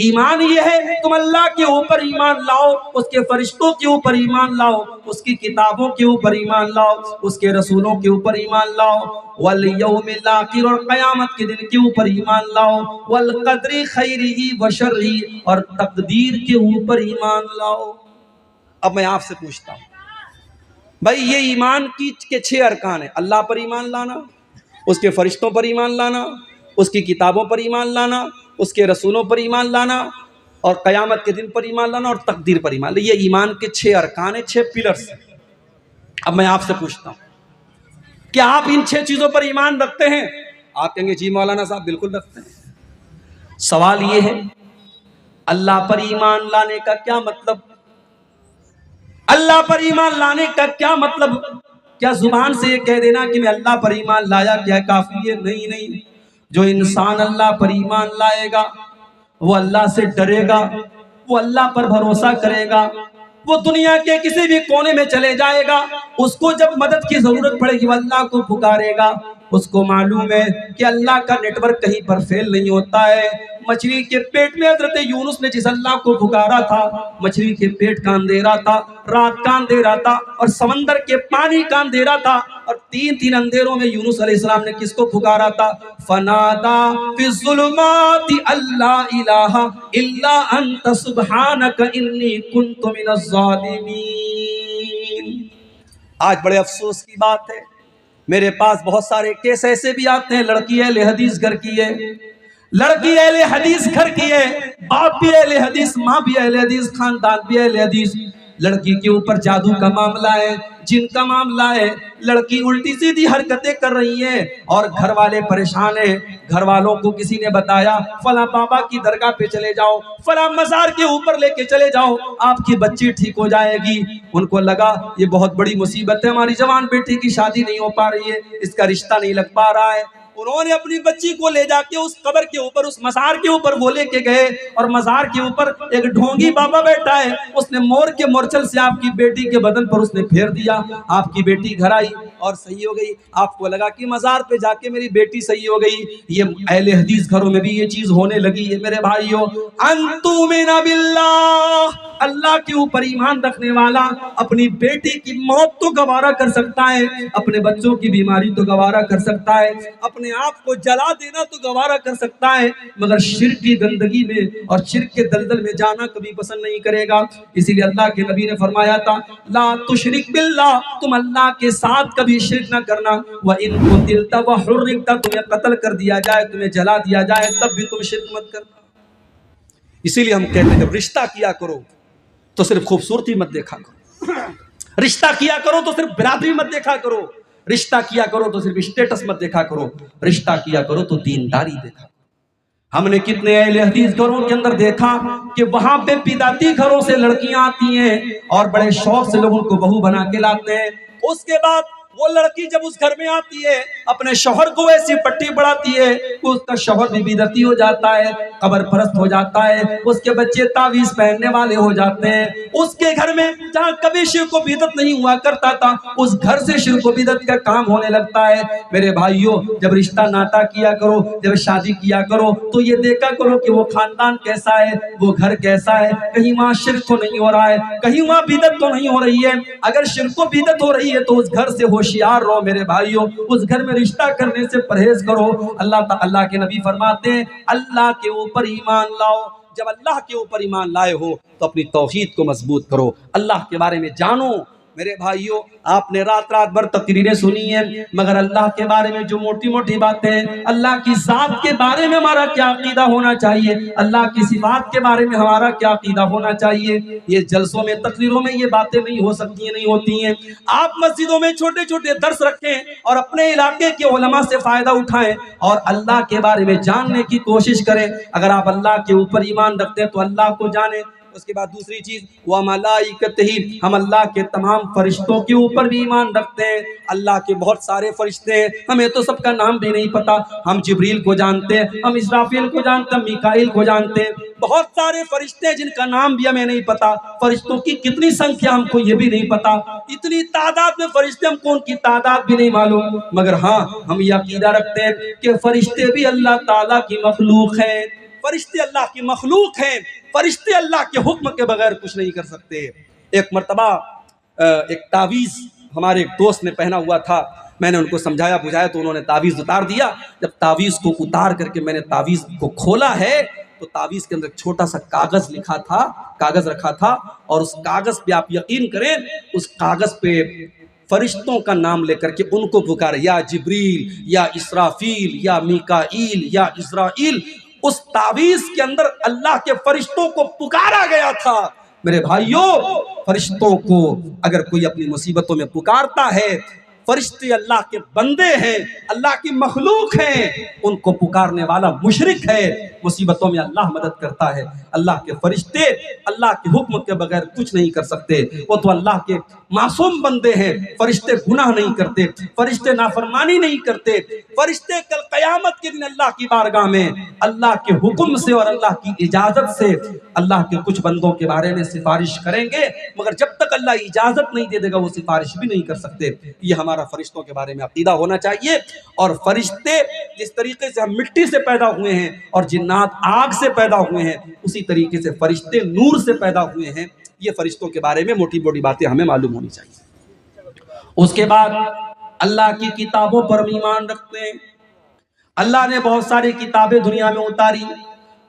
ایمان یہ ہے تم اللہ کے اوپر ایمان لاؤ، اس کے فرشتوں کے اوپر ایمان لاؤ، اس کی کتابوں کے اوپر ایمان لاؤ، اس کے رسولوں کے اوپر ایمان لاؤ، والیوم الاخر، اور قیامت کے دن کے اوپر ایمان لاؤ، والقدر خیرہ وشرہ، اور تقدیر کے اوپر ایمان لاؤ۔ اب میں آپ سے پوچھتا ہوں بھائی یہ ایمان کے 6 ارکان ہیں، اللہ پر ایمان لانا، اس کے فرشتوں پر ایمان لانا، اس کی کتابوں پر ایمان لانا، اس کے رسولوں پر ایمان لانا، اور قیامت کے دن پر ایمان لانا، اور تقدیر پر ایمان لانا۔ یہ ایمان کے 6 ارکان ہیں، 6 پلرز ہیں۔ اب میں آپ سے پوچھتا ہوں کیا آپ ان 6 چیزوں پر ایمان رکھتے ہیں؟ آپ کہیں گے جی مولانا صاحب بالکل رکھتے ہیں۔ سوال یہ ہے اللہ پر ایمان لانے کا کیا مطلب؟ اللہ پر ایمان لانے کا کیا مطلب؟ کیا زبان سے یہ کہہ دینا کہ میں اللہ پر ایمان لایا کیا کافی ہے؟ نہیں، جو انسان اللہ پر ایمان لائے گا وہ اللہ سے ڈرے گا، وہ اللہ پر بھروسہ کرے گا، وہ دنیا کے کسی بھی کونے میں چلے جائے گا، اس کو جب مدد کی ضرورت پڑے گی وہ اللہ کو پکارے گا۔ اس کو معلوم ہے کہ اللہ کا نیٹ ورک کہیں پر فیل نہیں ہوتا ہے۔ مچھلی کے پیٹ میں حضرت یونس نے جس اللہ کو پکارا تھا، مچھلی کے پیٹ کا اندھیرا تھا، رات کا اندھیرا تھا، اور سمندر کے پانی کا اندھیرا تھا، اور 3 اندھیروں میں یونس علیہ السلام نے کس کو پکارا تھا؟ فنادا فی الظلمات اللہ الہ الا انت سبحانک انی کنت من الظالمین۔ آج بڑے افسوس کی بات ہے، میرے پاس بہت سارے کیس ایسے بھی آتے ہیں، لڑکی اہل حدیث گھر کی ہے، لڑکی اہل حدیث گھر کی ہے، باپ بھی اہل حدیث، ماں بھی اہل حدیث، خاندان بھی اہل حدیث، لڑکی کے اوپر جادو کا معاملہ ہے، جن کا معاملہ ہے، لڑکی الٹی سیدھی حرکتیں کر رہی ہیں اور گھر والے پریشان ہیں۔ گھر والوں کو کسی نے بتایا فلاں بابا کی درگاہ پہ چلے جاؤ، فلاں مزار کے اوپر لے کے چلے جاؤ، آپ کی بچی ٹھیک ہو جائے گی۔ ان کو لگا یہ بہت بڑی مصیبت ہے، ہماری جوان بیٹی کی شادی نہیں ہو پا رہی ہے، اس کا رشتہ نہیں لگ پا رہا ہے۔ انہوں نے اپنی بچی کو لے جا کے اس قبر کے اوپر، اس مزار کے اوپر وہ لے کے گئے، اور مزار کے اوپر ایک ڈھونگی بابا بیٹھا ہے، اس نے مور کے مورچل سے آپ کی بیٹی کے بدن پر اس نے پھیر دیا، آپ کی بیٹی گھر آئی اور صحیح ہو گئی۔ آپ کو لگا کہ مزار پہ جا کے میری بیٹی صحیح ہو گئی۔ یہ اہل حدیث گھروں میں بھی یہ چیز ہونے لگی ہے میرے بھائیوں۔ انتؤمن باللہ، اللہ کے اوپر ایمان رکھنے والا اپنی بیٹی کی موت تو گوارا کر سکتا ہے، اپنے بچوں کی بیماری تو گوارا کر سکتا ہے، اپنے آپ کو جلا دینا تو گوارا کر سکتا ہے، مگر شرک کی گندگی میں اور شرک کے دلدل میں جانا کبھی پسند نہیں کرے گا۔ اسی لیے اللہ کے نبی نے فرمایا تھا لا تشرک باللہ، تم اللہ کے ساتھ کبھی شرک نہ کرنا، وَإِن قُتِلْتَ وَحُرِّقْتَ، تمہیں قتل کر دیا جائے، تمہیں جلا دیا جائے، تب بھی تم شرک مت کرنا۔ اسی لیے ہم کہتے ہیں جب رشتہ کیا کرو تو صرف خوبصورتی مت دیکھا کرو، رشتہ کیا کرو تو صرف برادری مت دیکھا کرو، رشتہ کیا کرو تو صرف اسٹیٹس مت دیکھا کرو، رشتہ کیا کرو تو دینداری دیکھا کرو۔ ہم نے کتنے اہل حدیث گھروں کے اندر دیکھا کہ وہاں پہ بدعتی گھروں سے لڑکیاں آتی ہیں اور بڑے شوق سے لوگ ان کو بہو بنا کے لاتے ہیں، اس کے بعد وہ لڑکی جب اس گھر میں آتی ہے اپنے شوہر کو ایسی پٹی پڑھاتی ہے کہ اس کا شوہر بھی بدعتی ہو جاتا ہے، قبر پرست ہو جاتا ہے، اس کے بچے تعویذ پہننے والے ہو جاتے ہیں۔ اس کے گھر میں جہاں کبھی شرک و بدعت نہیں ہوا کرتا تھا، اس گھر سے شرک و بدعت کا کام ہونے لگتا ہے۔ میرے بھائیوں، جب رشتہ ناتا کیا کرو، جب شادی کیا کرو تو یہ دیکھا کرو کہ وہ خاندان کیسا ہے، وہ گھر کیسا ہے، کہیں وہاں شرک تو نہیں ہو رہا ہے، کہیں وہاں بدعت تو نہیں ہو رہی ہے۔ اگر شرک و بدعت ہو رہی ہے تو اس گھر سے ہوشیار رہو میرے بھائیوں، اس گھر میں رشتہ کرنے سے پرہیز کرو۔ اللہ کے نبی فرماتے ہیں اللہ کے اوپر ایمان لاؤ، جب اللہ کے اوپر ایمان لائے ہو تو اپنی توحید کو مضبوط کرو، اللہ کے بارے میں جانو۔ میرے بھائیوں، آپ نے رات رات بھر تقریریں سنی ہیں، مگر اللہ کے بارے میں جو موٹی موٹی باتیں ہیں، اللہ کی ذات کے بارے میں ہمارا کیا عقیدہ ہونا چاہیے، اللہ کی صفات کے بارے میں ہمارا کیا عقیدہ ہونا چاہیے، یہ جلسوں میں تقریروں میں یہ باتیں نہیں ہو سکتی ہیں، نہیں ہوتی ہیں۔ آپ مسجدوں میں چھوٹے چھوٹے درس رکھیں اور اپنے علاقے کے علماء سے فائدہ اٹھائیں اور اللہ کے بارے میں جاننے کی کوشش کریں۔ اگر آپ اللہ کے اوپر ایمان رکھتے ہیں تو اللہ کو جانیں۔ اس کے بعد دوسری چیز وَمَلَائِكَتِهِ، ہم اللہ کے تمام فرشتوں کے اوپر بھی ایمان رکھتے ہیں۔ اللہ کے بہت سارے فرشتے ہیں، ہمیں تو سب کا نام بھی نہیں پتا، ہم جبریل کو جانتے ہیں، ہم اسرافیل کو جانتے ہیں، میکائیل کو جانتے ہیں، بہت سارے فرشتے ہیں جن کا نام بھی ہمیں نہیں پتا، فرشتوں کی کتنی سنکھیا ہم کو یہ بھی نہیں پتا، اتنی تعداد میں فرشتے ہم کو ان کی تعداد بھی نہیں معلوم، مگر ہاں ہم یہ عقیدہ رکھتے ہیں کہ فرشتے بھی اللہ تعالیٰ کی مخلوق ہیں، فرشتے اللہ کی مخلوق ہیں، فرشتے اللہ کے حکم کے بغیر کچھ نہیں کر سکتے۔ ایک مرتبہ ایک تعویذ ہمارے ایک دوست نے پہنا ہوا تھا، میں نے ان کو سمجھایا بجھایا تو انہوں نے تعویذ اتار دیا۔ جب تعویذ کو اتار کر کے میں نے تعویذ کو کھولا ہے تو تعویذ کے اندر ایک چھوٹا سا کاغذ لکھا تھا، کاغذ رکھا تھا، اور اس کاغذ پہ آپ یقین کریں اس کاغذ پہ فرشتوں کا نام لے کر کے ان کو پکارے، یا جبریل یا اسرافیل یا میکائیل یا اسرائیل، اس تعویذ کے اندر اللہ کے فرشتوں کو پکارا گیا تھا۔ میرے بھائیوں، فرشتوں کو اگر کوئی اپنی مصیبتوں میں پکارتا ہے، فرشتے اللہ کے بندے ہیں، اللہ کی مخلوق ہیں، ان کو پکارنے والا مشرک ہے، مصیبتوں میں اللہ مدد کرتا ہے۔ اللہ کے فرشتے اللہ کے حکم کے بغیر کچھ نہیں کر سکتے، وہ تو اللہ کے معصوم بندے ہیں، فرشتے گناہ نہیں کرتے، فرشتے نافرمانی نہیں کرتے، فرشتے کل قیامت کے دن اللہ کی بارگاہ میں اللہ کے حکم سے اور اللہ کی اجازت سے اللہ کے کچھ بندوں کے بارے میں سفارش کریں گے، مگر جب تک اللہ اجازت نہیں دے دے گا وہ سفارش بھی نہیں کر سکتے۔ یہ ہمارا فرشتوں کے بارے میں عقیدہ ہونا چاہیے۔ اور فرشتے جس طریقے سے ہم مٹی سے پیدا ہوئے ہیں اور جنات آگ سے پیدا ہوئے ہیں، اسی طریقے سے فرشتے نور سے پیدا ہوئے ہیں۔ یہ فرشتوں کے بارے میں موٹی موٹی باتیں ہمیں معلوم ہونی چاہیے۔ اس کے بعد اللہ کی کتابوں پر ایمان رکھتے ہیں۔ اللہ نے بہت ساری کتابیں دنیا میں اتاری،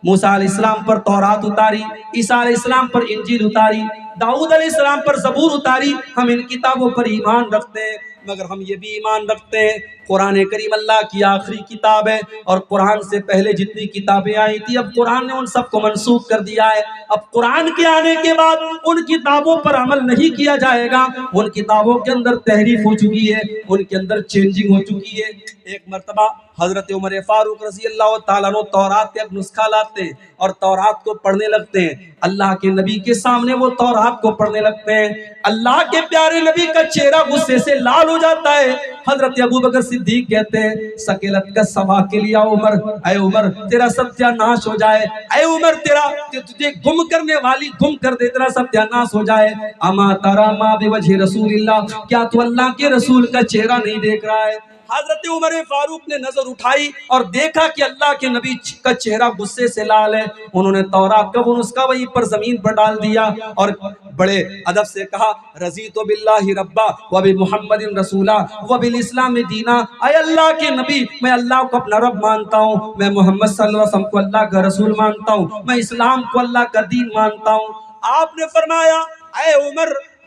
موسیٰ علیہ السلام پر تورات اتاری، عیسیٰ علیہ السلام پر انجیل اتاری، داؤد علیہ السلام پر زبور اتاری، ہم ان کتابوں پر ایمان رکھتے ہیں، مگر ہم یہ بھی ایمان رکھتے ہیں قرآن کریم اللہ کی آخری کتاب ہے، اور قرآن سے پہلے جتنی کتابیں آئی تھی اب قرآن نے ان سب کو منسوخ کر دیا ہے۔ اب قرآن کے آنے کے بعد ان کتابوں پر عمل نہیں کیا جائے گا، ان کتابوں کے اندر تحریف ہو چکی ہے، ان کے اندر چینجنگ ہو چکی ہے۔ ایک مرتبہ حضرت عمر فاروق رضی اللہ تعالیٰ عنہ تورات کا ایک نسخہ لاتے ہیں اور تورات کو پڑھنے لگتے ہیں. اللہ کے نبی کے سامنے وہ تورات کو پڑھنے لگتے ہیں. اللہ کے پیارے نبی کا چہرہ غصے سے لال ہو جاتا ہے. حضرت ابوبکر صدیق کہتے ہیں سکیلت کا سوا کے لیا عمر، اے عمر تیرا ستیہ ناش ہو جائے، اے عمر تیرا تجھے گم کرنے والی گم کر دے، تیرا ستیہ ناش ہو جائے. اما ترى ما بوجه رسول اللہ، کیا تو اللہ کے رسول کا چہرہ نہیں دیکھ رہا ہے؟ حضرت عمر فاروق نے نظر اٹھائی اور دیکھا کہ اللہ کے نبی کا چہرہ غصے سے لال ہے. انہوں نے تورات کا وہ نسخہ وہیں پر زمین پر ڈال دیا اور بڑے ادب سے کہا رضیت باللہ ربا وبمحمد رسولا وبالاسلام دینا. اے اللہ کے نبی، میں اللہ کو اپنا رب مانتا ہوں، میں محمد صلی اللہ علیہ وسلم کو اللہ کا رسول مانتا ہوں، میں اسلام کو اللہ کا دین مانتا ہوں. آپ نے فرمایا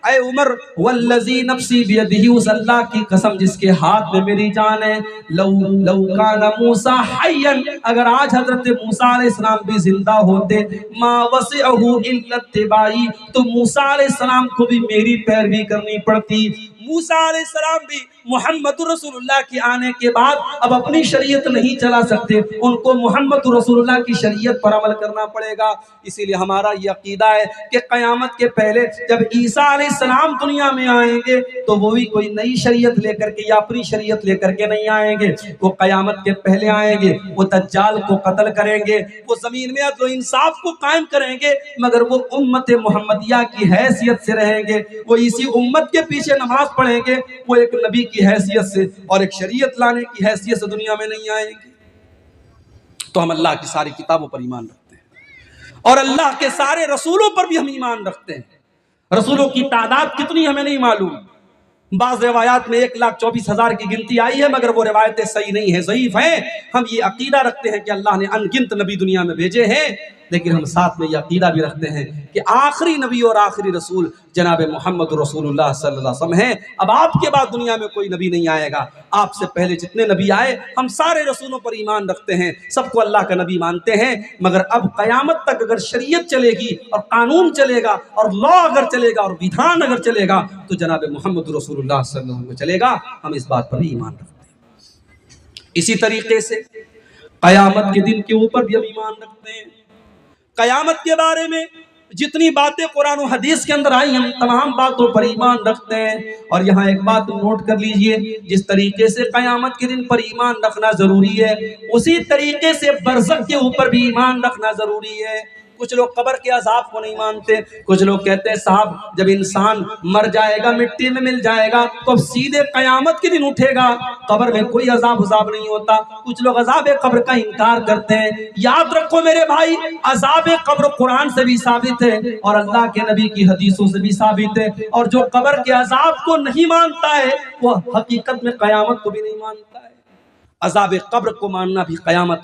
اے عمر والذی نفسی بیدہ، اس اللہ کی قسم جس کے ہاتھ میں میری جان ہے، لو کان موسیٰ حیا، اگر آج حضرت موسیٰ علیہ السلام بھی زندہ ہوتے، ما وسعہ الا اتباعی، تو موسیٰ علیہ السلام کو بھی میری پیروی کرنی پڑتی. موسیٰ علیہ السلام بھی محمد رسول اللہ کے آنے کے بعد اب اپنی شریعت نہیں چلا سکتے، ان کو محمد رسول اللہ کی شریعت پر عمل کرنا پڑے گا. اسی لیے ہمارا یہ عقیدہ ہے کہ قیامت کے پہلے جب عیسیٰ علیہ السلام دنیا میں آئیں گے تو وہ بھی کوئی نئی شریعت لے کر کے یا اپنی شریعت لے کر کے نہیں آئیں گے. وہ قیامت کے پہلے آئیں گے، وہ دجال کو قتل کریں گے، وہ زمین میں عدل و انصاف کو قائم کریں گے، مگر وہ امت محمدیہ کی حیثیت سے رہیں گے. وہ اسی امت کے پیچھے نماز پڑھیں گے، وہ ایک نبی کی حیثیت سے اور ایک شریعت لانے کی حیثیت سے دنیا میں نہیں آئیں گے. تو ہم اللہ کی ساری کتابوں پر ایمان رکھتے ہیں اور اللہ کے سارے رسولوں پر بھی ہم ایمان رکھتے ہیں. رسولوں کی تعداد کتنی ہمیں نہیں معلوم. بعض روایات میں 1,24,000 کی گنتی آئی ہے، مگر وہ روایتیں صحیح نہیں ہیں، ضعیف ہیں. ہم یہ عقیدہ رکھتے ہیں کہ اللہ نے ان گنت نبی دنیا میں بھیجے ہیں، لیکن ہم ساتھ میں یہ عقیدہ بھی رکھتے ہیں کہ آخری نبی اور آخری رسول جناب محمد رسول اللہ صلی اللہ علیہ وسلم ہیں. اب آپ کے بعد دنیا میں کوئی نبی نہیں آئے گا. آپ سے پہلے جتنے نبی آئے ہم سارے رسولوں پر ایمان رکھتے ہیں، سب کو اللہ کا نبی مانتے ہیں. مگر اب قیامت تک اگر شریعت چلے گی اور قانون چلے گا اور لا اگر چلے گا اور ویدھان اگر چلے گا تو جناب محمد رسول اللہ صلی اللہ علیہ وسلم چلے گا. ہم اس بات پر بھی ایمان رکھتے ہیں. اسی طریقے سے قیامت کے دن کے اوپر بھی ہم ایمان رکھتے ہیں. قیامت کے بارے میں جتنی باتیں قرآن و حدیث کے اندر آئی ہم تمام باتوں پر ایمان رکھتے ہیں. اور یہاں ایک بات نوٹ کر لیجئے، جس طریقے سے قیامت کے دن پر ایمان رکھنا ضروری ہے، اسی طریقے سے برزخ کے اوپر بھی ایمان رکھنا ضروری ہے. کچھ لوگ قبر کے عذاب کو نہیں مانتے. کچھ لوگ کہتے ہیں صاحب جب انسان مر جائے گا، مٹی میں مل جائے گا، تو اب سیدھے قیامت کے دن اٹھے گا، قبر میں کوئی عذاب نہیں ہوتا. کچھ لوگ عذاب قبر کا انکار کرتے ہیں. یاد رکھو میرے بھائی، عذاب قبر قرآن سے بھی ثابت ہے اور اللہ کے نبی کی حدیثوں سے بھی ثابت ہے. اور جو قبر کے عذاب کو نہیں مانتا ہے وہ حقیقت میں قیامت کو بھی نہیں مانتا ہے. عذاب قبر کو ماننا بھی قیامت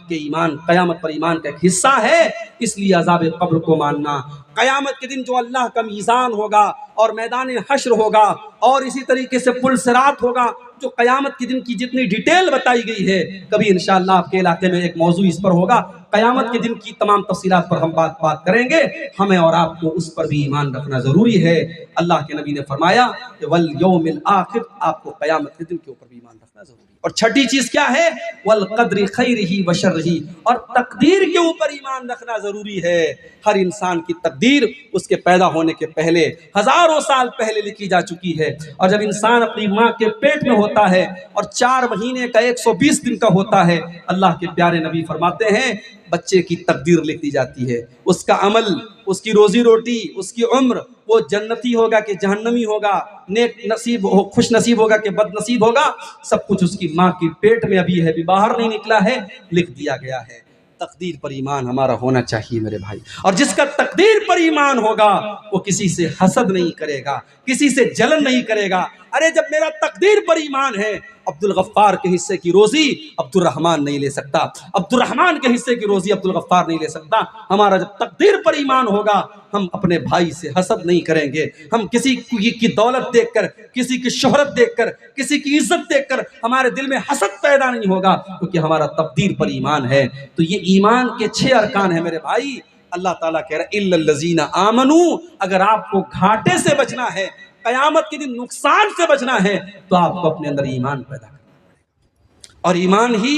پر ایمان کا ایک حصہ ہے. اس لیے عذاب قبر کو ماننا، قیامت کے دن جو اللہ کا میزان ہوگا اور میدان حشر ہوگا اور اسی طریقے سے پل صراط ہوگا، جو قیامت کے دن کی جتنی ڈیٹیل بتائی گئی ہے، کبھی انشاءاللہ آپ کے علاقے میں ایک موضوع اس پر ہوگا. قیامت کے دن کی تمام تفصیلات پر ہم بات کریں گے. ہمیں اور آپ کو اس پر بھی ایمان رکھنا ضروری ہے. اللہ کے نبی نے فرمایا کہ والیوم الآخر، آپ کو قیامت کے دن کے اوپر بھی ایمان رکھنا ضروری ہے. اور چھٹی چیز کیا ہے؟ والقدر خیرہ وشرہ، اور تقدیر کے اوپر ایمان رکھنا ضروری ہے. ہر انسان کی تقدیر اس کے پیدا ہونے کے پہلے ہزاروں سال پہلے لکھی جا چکی ہے. اور جب انسان اپنی ماں کے پیٹ میں ہوتا ہے اور 4 مہینے کا 120 دن کا ہوتا ہے، اللہ کے پیارے نبی فرماتے ہیں بچے کی تقدیر لکھ دی جاتی ہے. اس کا عمل، اس کی روزی روٹی، اس کی عمر، وہ جنتی ہوگا کہ جہنمی ہوگا، نیک نصیب ہو، خوش نصیب ہوگا کہ بد نصیب ہوگا، سب کچھ اس کی ماں کی پیٹ میں ابھی ہے، ابھی باہر نہیں نکلا ہے، لکھ دیا گیا ہے. تقدیر پر ایمان ہمارا ہونا چاہیے میرے بھائی. اور جس کا تقدیر پر ایمان ہوگا وہ کسی سے حسد نہیں کرے گا، کسی سے جلن نہیں کرے گا. ارے جب میرا تقدیر پر ایمان ہے، عبد الغفار کے حصے کی روزی عبد الرحمن نہیں لے سکتا، عبد الرحمن کے حصے کی روزی عبد الغفار نہیں لے سکتا. ہمارا جب تقدیر پر ایمان ہوگا، ہم اپنے بھائی سے حسد نہیں کریں گے. ہم کسی کی دولت دیکھ کر، کسی کی شہرت دیکھ کر، کسی کی عزت دیکھ کر ہمارے دل میں حسد پیدا نہیں ہوگا، کیونکہ ہمارا تقدیر پر ایمان ہے. تو یہ ایمان کے 6 ارکان ہیں میرے بھائی. اللہ تعالیٰ کہہ رہا ہے الا الذین آمنوا، اگر آپ کو گھاٹے سے بچنا ہے، قیامت کے دن نقصان سے بچنا ہے، تو آپ کو اپنے اندر ایمان پیدا کرنا پڑے گا. اور ایمان ہی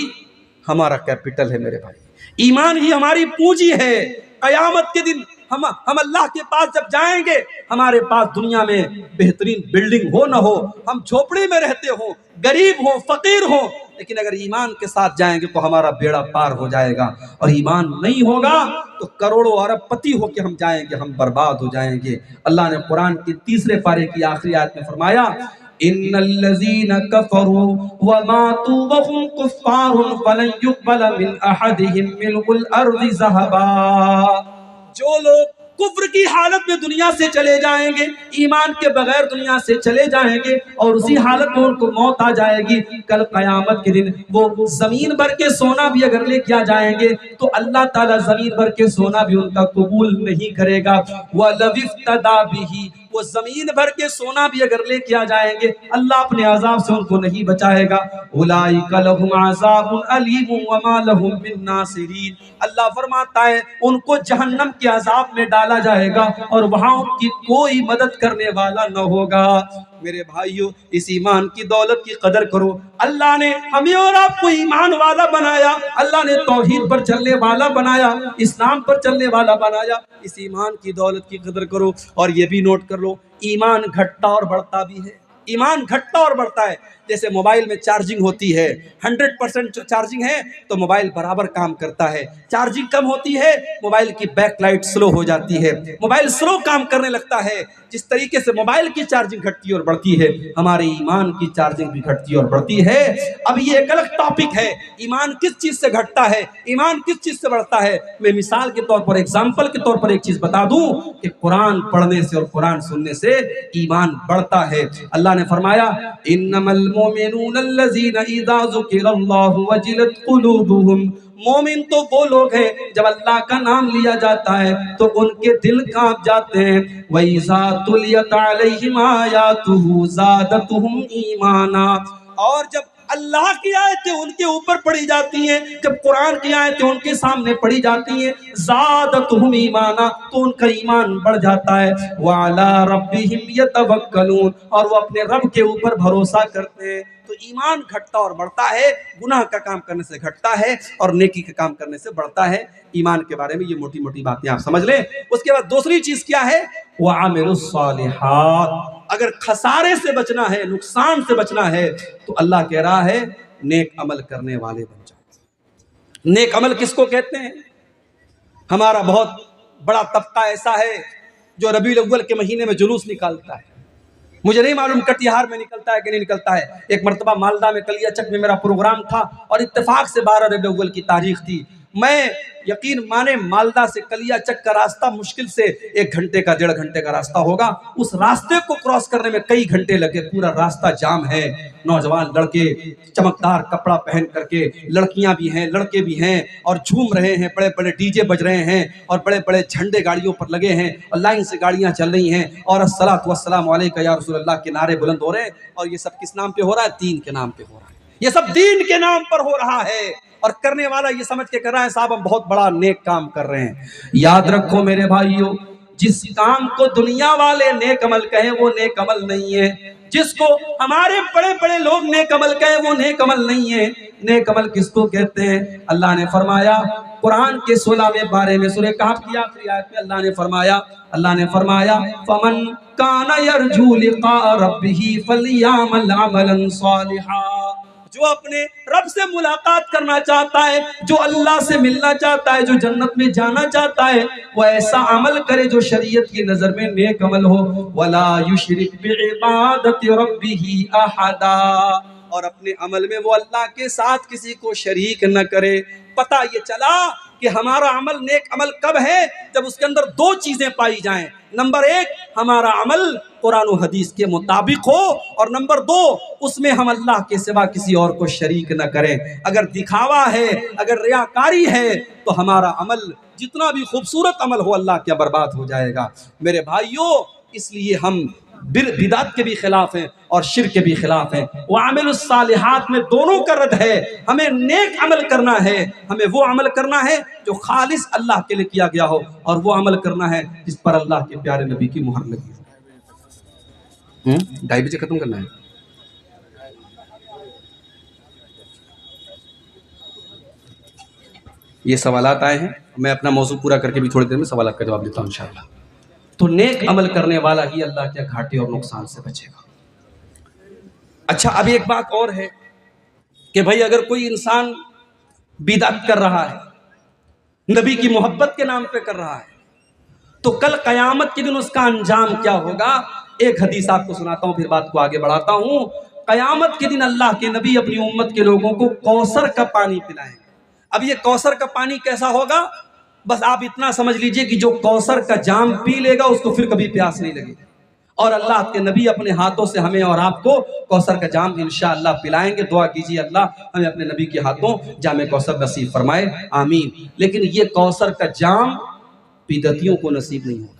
ہمارا کیپٹل ہے میرے بھائی، ایمان ہی ہماری پونجی ہے۔ قیامت کے دن ہم اللہ کے پاس جب جائیں گے، ہمارے پاس دنیا میں بہترین بلڈنگ ہو نہ ہو، ہم جھوپڑی میں رہتے ہوں، غریب ہوں، فقیر ہوں، لیکن اگر ایمان کے ساتھ جائیں گے تو ہمارا بیڑا پار ہو جائے گا، اور ایمان نہیں ہوگا تو کروڑوں ارب پتی ہو کے ہم جائیں گے، ہم برباد ہو جائیں گے۔ اللہ نے قرآن کی 3 پارے کی آخری آیت میں فرمایا ان الذين كفروا وماتوا وهم كفار فلن يقبل من احدهم ملء الارض ذهبا۔ جو لوگ کفر کی حالت میں دنیا سے چلے جائیں گے، ایمان کے بغیر دنیا سے چلے جائیں گے، اور اسی حالت میں ان کو موت آ جائے گی، کل قیامت کے دن وہ زمین بھر کے سونا بھی اگر لے کے آ جائیں گے تو اللہ تعالیٰ زمین بھر کے سونا بھی ان کا قبول نہیں کرے گا۔ وَلَوِ افْتَدَى بِهِ، وہ زمین بھر کے سونا بھی اگر لے کے آ جائیں گے، اللہ اپنے عذاب سے ان کو نہیں بچائے گا۔ أُولَٰئِكَ لَهُمْ عَذَابٌ أَلِيمٌ وَمَا لَهُم مِّن نَّاصِرِينَ۔ اللہ فرماتا ہے ان کو جہنم کے عذاب میں ڈالا جائے گا اور وہاں ان کی کوئی مدد کرنے والا نہ ہوگا۔ میرے بھائیو، اس ایمان کی دولت کی قدر کرو۔ اللہ نے ہمیں اور آپ کو ایمان والا بنایا، اللہ نے توحید پر چلنے والا بنایا، اسلام پر چلنے والا بنایا۔ اس ایمان کی دولت کی قدر کرو، اور یہ بھی نوٹ کر لو ایمان گھٹتا اور بڑھتا بھی ہے۔ ایمان گھٹتا اور بڑھتا ہے، جیسے موبائل میں چارجنگ ہوتی ہے، 100% چارجنگ ہے تو موبائل برابر کام کرتا ہے، چارجنگ کم ہوتی ہے موبائل کی بیک لائٹ سلو ہو جاتی ہے، موبائل سلو کام کرنے لگتا ہے۔ جس طریقے سے موبائل کی چارجنگ گھٹتی اور بڑھتی ہے، ہمارے ایمان کی چارجنگ بھی گھٹتی اور بڑھتی ہے۔ اب یہ ایک الگ ٹاپک ہے، ایمان کس چیز سے گھٹتا ہے، ایمان کس چیز سے بڑھتا ہے۔ میں مثال کے طور پر، ایگزامپل کے طور پر ایک چیز بتا دوں کہ قرآن پڑھنے سے اور قرآن سننے سے ایمان بڑھتا ہے۔ اللہ نے فرمایا انما المؤمنون الذين اذا ذكر الله وجلت قلوبهم، مومن تو وہ لوگ ہیں جب اللہ کا نام لیا جاتا ہے تو ان کے دل کانپ جاتے ہیں۔ وَإِذَا تُلِيَتْ عَلَيْهِمْ آيَاتُهُ زَادَتْهُمْ ایمانا، اور جب اللہ کی آیتیں ان کے اوپر پڑھی جاتی ہیں، جب قرآن کی آیتیں ان کے سامنے پڑھی جاتی ہیں، زادتہم ایمانا، تو ان کا ایمان بڑھ جاتا ہے۔ وَعَلَىٰ رَبِّهِمْ يَتَوَكَّلُونَ، اور وہ اپنے رب کے اوپر بھروسہ کرتے ہیں۔ تو ایمان گھٹتا اور بڑھتا ہے، گناہ کا کام کرنے سے گھٹتا ہے اور نیکی کا کام کرنے سے بڑھتا ہے۔ ایمان کے بارے میں یہ موٹی موٹی باتیں آپ سمجھ لیں۔ اس کے بعد دوسری چیز کیا ہے؟ وَعَمِلُوا الصَّالِحَاتِ، اگر خسارے سے بچنا ہے، نقصان سے بچنا ہے تو اللہ کہہ رہا ہے نیک عمل کرنے والے بن جاؤ۔ نیک عمل کس کو کہتے ہیں؟ ہمارا بہت بڑا طبقہ ایسا ہے جو ربیع الاول کے مہینے میں جلوس نکالتا ہے، مجھے نہیں معلوم کٹیہار میں نکلتا ہے کہ نہیں نکلتا ہے۔ ایک مرتبہ مالدہ میں کلیا چک میں میرا پروگرام تھا اور اتفاق سے 12 ربیع الاول کی تاریخ تھی۔ میں یقین مانے مالدہ سے کلیا چک کا راستہ مشکل سے 1 گھنٹے کا 1.5 گھنٹے کا راستہ ہوگا، اس راستے کو کراس کرنے میں کئی گھنٹے لگے، پورا راستہ جام ہے، نوجوان لڑکے چمکدار کپڑا پہن کر کے، لڑکیاں بھی ہیں لڑکے بھی ہیں، اور جھوم رہے ہیں، بڑے بڑے ڈی جے بج رہے ہیں اور بڑے بڑے جھنڈے گاڑیوں پر لگے ہیں اور لائن سے گاڑیاں چل رہی ہیں، اور الصلاۃ والسلام علیک یا رسول اللہ کے نعرے بلند ہو رہے ہیں، اور یہ سب کس نام پہ ہو رہا ہے؟ دین کے نام پہ ہو رہا ہے، یہ سب دین کے نام پر ہو رہا ہے، اور کرنے والا یہ سمجھ کے کر رہا ہے صاحب ہم بہت بڑا نیک کام کر رہے ہیں۔ یاد رکھو میرے بھائیو، جس کام کو دنیا والے نیک عمل کہیں وہ نیک عمل نہیں ہے، جس کو ہمارے بڑے بڑے لوگ نیک عمل کہیں وہ نیک عمل نہیں ہے۔ نیک عمل کس کو کہتے ہیں؟ اللہ نے فرمایا قرآن کے 16ویں بارے میں سورہ کہف کی آخری آیت میں اللہ نے فرمایا فَمَنْ كَانَ يَرْجُو لِقَاءَ رَبِّهِ فَلْيَعْمَلْ عَمَلًا صَالِحًا، جو اپنے رب سے ملاقات کرنا چاہتا ہے، جو اللہ سے ملنا چاہتا ہے، جو جنت میں جانا چاہتا ہے، وہ ایسا عمل کرے جو شریعت کی نظر میں نیک عمل ہو۔ وَلَا يُشْرِكْ بِعِبَادَةِ رَبِّهِ أَحَدًا، اور اپنے عمل میں وہ اللہ کے ساتھ کسی کو شریک نہ کرے۔ پتہ یہ چلا کہ ہمارا عمل نیک عمل کب ہے؟ جب اس کے اندر 2 چیزیں پائی جائیں۔ نمبر 1، ہمارا عمل قرآن و حدیث کے مطابق ہو، اور نمبر 2، اس میں ہم اللہ کے سوا کسی اور کو شریک نہ کریں۔ اگر دکھاوا ہے، اگر ریاکاری ہے تو ہمارا عمل جتنا بھی خوبصورت عمل ہو اللہ کیا برباد ہو جائے گا۔ میرے بھائیوں، اس لیے ہم بدعت کے بھی خلاف ہیں اور شرک کے بھی خلاف ہیں۔ وعمل الصالحات میں دونوں کا رد ہے۔ ہمیں نیک عمل کرنا ہے، ہمیں وہ عمل کرنا ہے جو خالص اللہ کے لیے کیا گیا ہو، اور وہ عمل کرنا ہے جس پر اللہ کے پیارے نبی کی مہر لگی ہو۔ 2:30 بجے ختم کرنا ہے۔ یہ سوالات آئے ہیں، میں اپنا موضوع پورا کر کے بھی تھوڑی دیر میں سوالات کا جواب دیتا ہوں انشاءاللہ۔ تو نیک عمل کرنے والا ہی اللہ کے گھاٹے اور نقصان سے بچے گا۔ اچھا، اب ایک بات اور ہے کہ بھائی اگر کوئی انسان بدعت کر رہا ہے، نبی کی محبت کے نام پہ کر رہا ہے، تو کل قیامت کے دن اس کا انجام کیا ہوگا؟ ایک حدیث آپ کو سناتا ہوں، پھر بات کو آگے بڑھاتا ہوں۔ قیامت کے دن اللہ کے نبی اپنی امت کے لوگوں کو کوثر کا پانی پلائیں گے۔ اب یہ کوثر کا پانی کیسا ہوگا؟ بس آپ اتنا سمجھ لیجئے کہ جو کوثر کا جام پی لے گا اس کو پھر کبھی پیاس نہیں لگے گی۔ اور اللہ کے نبی اپنے ہاتھوں سے ہمیں اور آپ کو کوثر کا جام انشاءاللہ پلائیں گے۔ دعا کیجیے اللہ ہمیں اپنے نبی کے ہاتھوں جام کوثر نصیب فرمائے، آمین۔ لیکن یہ کوثر کا جام بدعتیوں کو نصیب نہیں ہوگا۔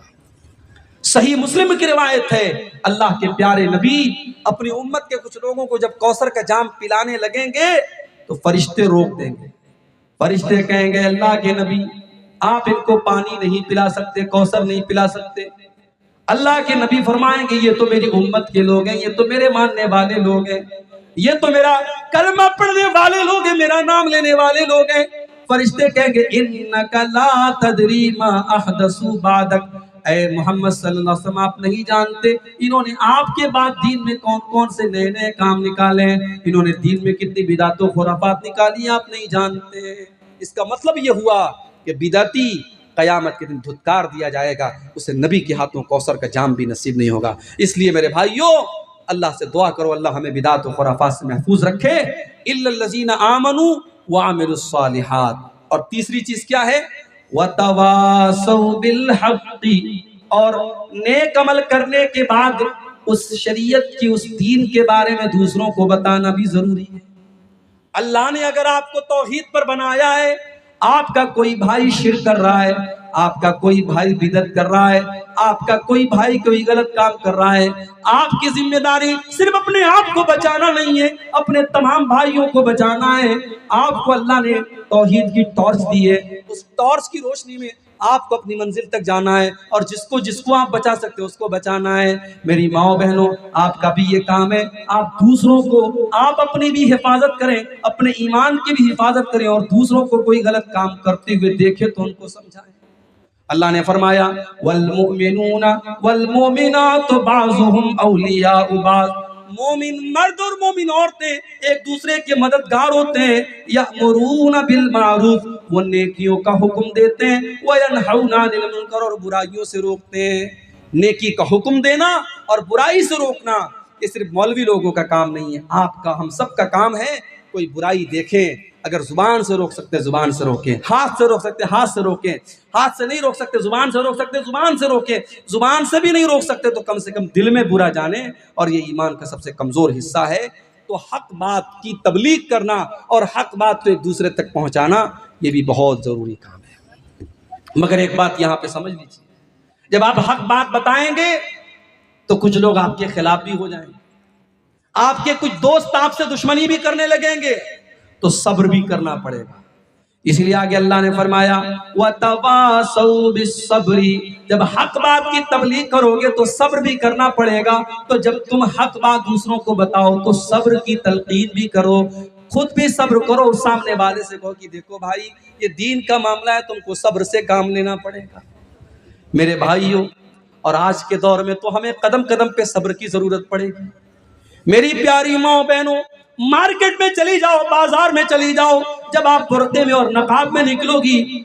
صحیح مسلم کی روایت ہے، اللہ کے پیارے نبی اپنی امت کے کچھ لوگوں کو جب کوثر کا جام پلانے لگیں گے تو فرشتے روک دیں گے۔ فرشتے کہیں گے اللہ کے نبی آپ ان کو پانی نہیں پلا سکتے، کوثر نہیں پلا سکتے۔ اللہ کے نبی فرمائیں گے یہ تو میری امت کے لوگ ہیں، یہ تو میرے ماننے والے لوگ ہیں، یہ تو میرا کلمہ پڑھنے والے لوگ ہیں، میرا نام لینے والے لوگ ہیں۔ فرشتے کہیں گے انک لا تدری ما احدثوا بعدک، اے محمد صلی اللہ علیہ وسلم آپ نہیں جانتے انہوں نے آپ کے بعد دین میں کون کون سے نئے نئے کام نکالے ہیں، انہوں نے دین میں کتنی بدعت و خرافات نکالی آپ نہیں جانتے۔ اس کا مطلب یہ ہوا کہ بدعتی قیامت کے دن دھتکار دیا جائے گا، اسے نبی کے ہاتھوں کوثر کا جام بھی نصیب نہیں ہوگا۔ اس لیے میرے بھائیوں اللہ سے دعا کرو اللہ ہمیں بدعت و خرافات سے محفوظ رکھے۔ الا الذین آمنوا وعملوا الصالحات۔ اور تیسری چیز کیا ہے؟ وَتَوَاصَوْا بِالْحَقِّ، اور نیک عمل کرنے کے بعد اس شریعت کی اس دین کے بارے میں دوسروں کو بتانا بھی ضروری ہے۔ اللہ نے اگر آپ کو توحید پر بنایا ہے، آپ کا کوئی بھائی شرک کر رہا ہے، آپ کا کوئی بھائی بدعت کر رہا ہے، آپ کا کوئی بھائی کوئی غلط کام کر رہا ہے، آپ کی ذمہ داری صرف اپنے آپ کو بچانا نہیں ہے، اپنے تمام بھائیوں کو بچانا ہے۔ آپ کو اللہ نے توحید کی ٹارچ دی ہے، اس ٹارچ کی روشنی میں آپ کو اپنی منزل تک جانا ہے، اور جس کو آپ بچا سکتے اس کو بچانا ہے۔ میری ماؤں بہنوں آپ کا بھی یہ کام ہے، آپ دوسروں کو، آپ اپنی بھی حفاظت کریں، اپنے ایمان کی بھی حفاظت کریں، اور دوسروں کو کوئی غلط کام کرتے ہوئے دیکھیں تو ان کو سمجھائیں۔ اللہ نے فرمایا والمؤمنون والمؤمنات بعضهم اولیاء بعض، مومن مرد اور مومن عورتیں ایک دوسرے کے مددگار ہوتے ہیں۔ یأمرون بالمعروف، وہ نیکیوں کا حکم دیتے ہیں، وینہون عن المنکر، اور برائیوں سے روکتے ہیں۔ نیکی کا حکم دینا اور برائی سے روکنا یہ صرف مولوی لوگوں کا کام نہیں ہے، آپ کا ہم سب کا کام ہے۔ کوئی برائی دیکھیں، اگر زبان سے روک سکتے زبان سے روکیں، ہاتھ سے روک سکتے ہاتھ سے روکیں، ہاتھ سے نہیں روک سکتے زبان سے روک سکتے زبان سے روکیں، زبان سے بھی نہیں روک سکتے تو کم سے کم دل میں برا جانیں، اور یہ ایمان کا سب سے کمزور حصہ ہے۔ تو حق بات کی تبلیغ کرنا اور حق بات کو ایک دوسرے تک پہنچانا یہ بھی بہت ضروری کام ہے۔ مگر ایک بات یہاں پہ سمجھ لیجیے، جب آپ حق بات بتائیں گے تو کچھ لوگ آپ کے خلاف بھی ہو جائیں گے، آپ کے کچھ دوست آپ سے دشمنی بھی کرنے لگیں گے، تو صبر بھی کرنا پڑے گا۔ اس لیے آگے اللہ نے فرمایا وَتَوَاصَوْا بِالصَّبْرِ، جب حق بات کی تبلیغ کرو گے تو صبر بھی کرنا پڑے گا۔ تو جب تم حق بات دوسروں کو بتاؤ تو صبر کی تلقین بھی کرو، خود بھی صبر کرو، سامنے والے سے کہو کہ دیکھو بھائی یہ دین کا معاملہ ہے، تم کو صبر سے کام لینا پڑے گا۔ میرے بھائیوں، اور آج کے دور میں تو ہمیں قدم قدم پہ صبر کی ضرورت پڑے گی۔ میری پیاری ماں بہنوں، مارکیٹ میں چلی جاؤ، بازار میں چلی جاؤ، جب آپ پردے میں اور نقاب میں نکلو گی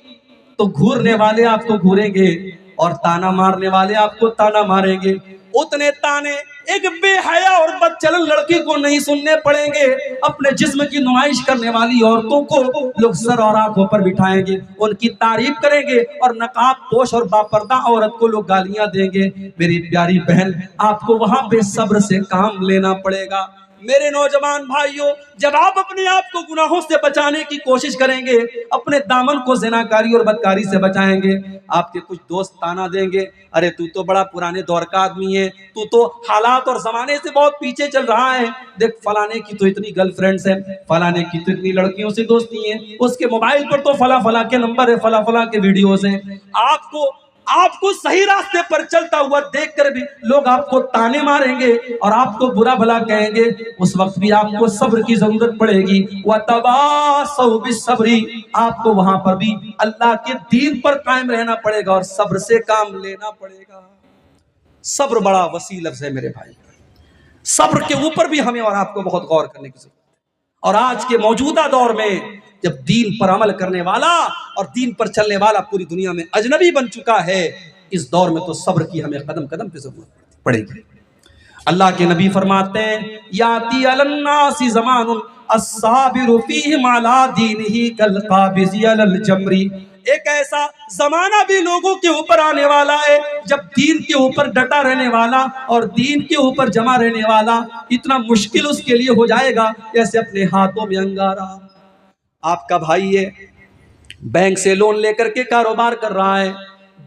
تو گھورنے والے آپ کو گھوریں گے اور تانا مارنے والے آپ کو تانا ماریں گے۔ اتنے تانے ایک بے حیا اور بدچلن لڑکی کو نہیں سننے پڑیں گے، اپنے جسم کی نمائش کرنے والی عورتوں کو لوگ سر اور آنکھوں پر بٹھائیں گے، ان کی تعریف کریں گے، اور نقاب پوش اور باپردہ عورت کو لوگ گالیاں دیں گے۔ میری پیاری بہن، آپ کو وہاں پہ صبر سے کام لینا پڑے گا۔ میرے نوجوان بھائیوں، جب آپ اپنے آپ کو گناہوں سے بچانے کی کوشش کریں گے، اپنے دامن کو زناکاری اور بدکاری سے بچائیں گے، آپ کے کچھ دوست تانا دیں گے، ارے تو تو بڑا پرانے دور کا آدمی ہے، تو تو حالات اور زمانے سے بہت پیچھے چل رہا ہے، دیکھ فلانے کی تو اتنی گرل فرینڈز ہیں، فلانے کی تو اتنی لڑکیوں سے دوستی ہیں، اس کے موبائل پر تو فلاں فلاں کے نمبر ہے، فلاں فلاں کے ویڈیوز ہیں۔ آپ کو آپ کو صحیح راستے پر چلتا ہوا دیکھ کر بھی لوگ آپ کو تانے ماریں گے اور آپ کو برا بھلا کہیں گے، اس وقت بھی آپ کو صبر کی ضرورت پڑے گی۔ وَتَوَاصَوْا بِالصَّبْرِ، آپ کو وہاں پر بھی اللہ کے دین پر قائم رہنا پڑے گا اور صبر سے کام لینا پڑے گا۔ صبر بڑا وسیع لفظ ہے میرے بھائی، صبر کے اوپر بھی ہمیں اور آپ کو بہت غور کرنے کی ضرورت ہے۔ اور آج کے موجودہ دور میں جب دین پر عمل کرنے والا اور دین پر چلنے والا پوری دنیا میں اجنبی بن چکا ہے، اس دور میں تو صبر کی ہمیں قدم قدم پہ ضرورت پڑے گی۔ اللہ کے نبی فرماتے ہیں یاتی علی الناس زمان الصابر فیہم علی دینہ کالقابض علی الجمر، ایک ایسا زمانہ بھی لوگوں کے اوپر آنے والا ہے جب دین کے اوپر ڈٹا رہنے والا اور دین کے اوپر جمع رہنے والا اتنا مشکل اس کے لیے ہو جائے گا جیسے اپنے ہاتھوں میں انگارہ۔ آپ کا بھائی ہے، بینک سے لون لے کر کے کاروبار کر رہا ہے،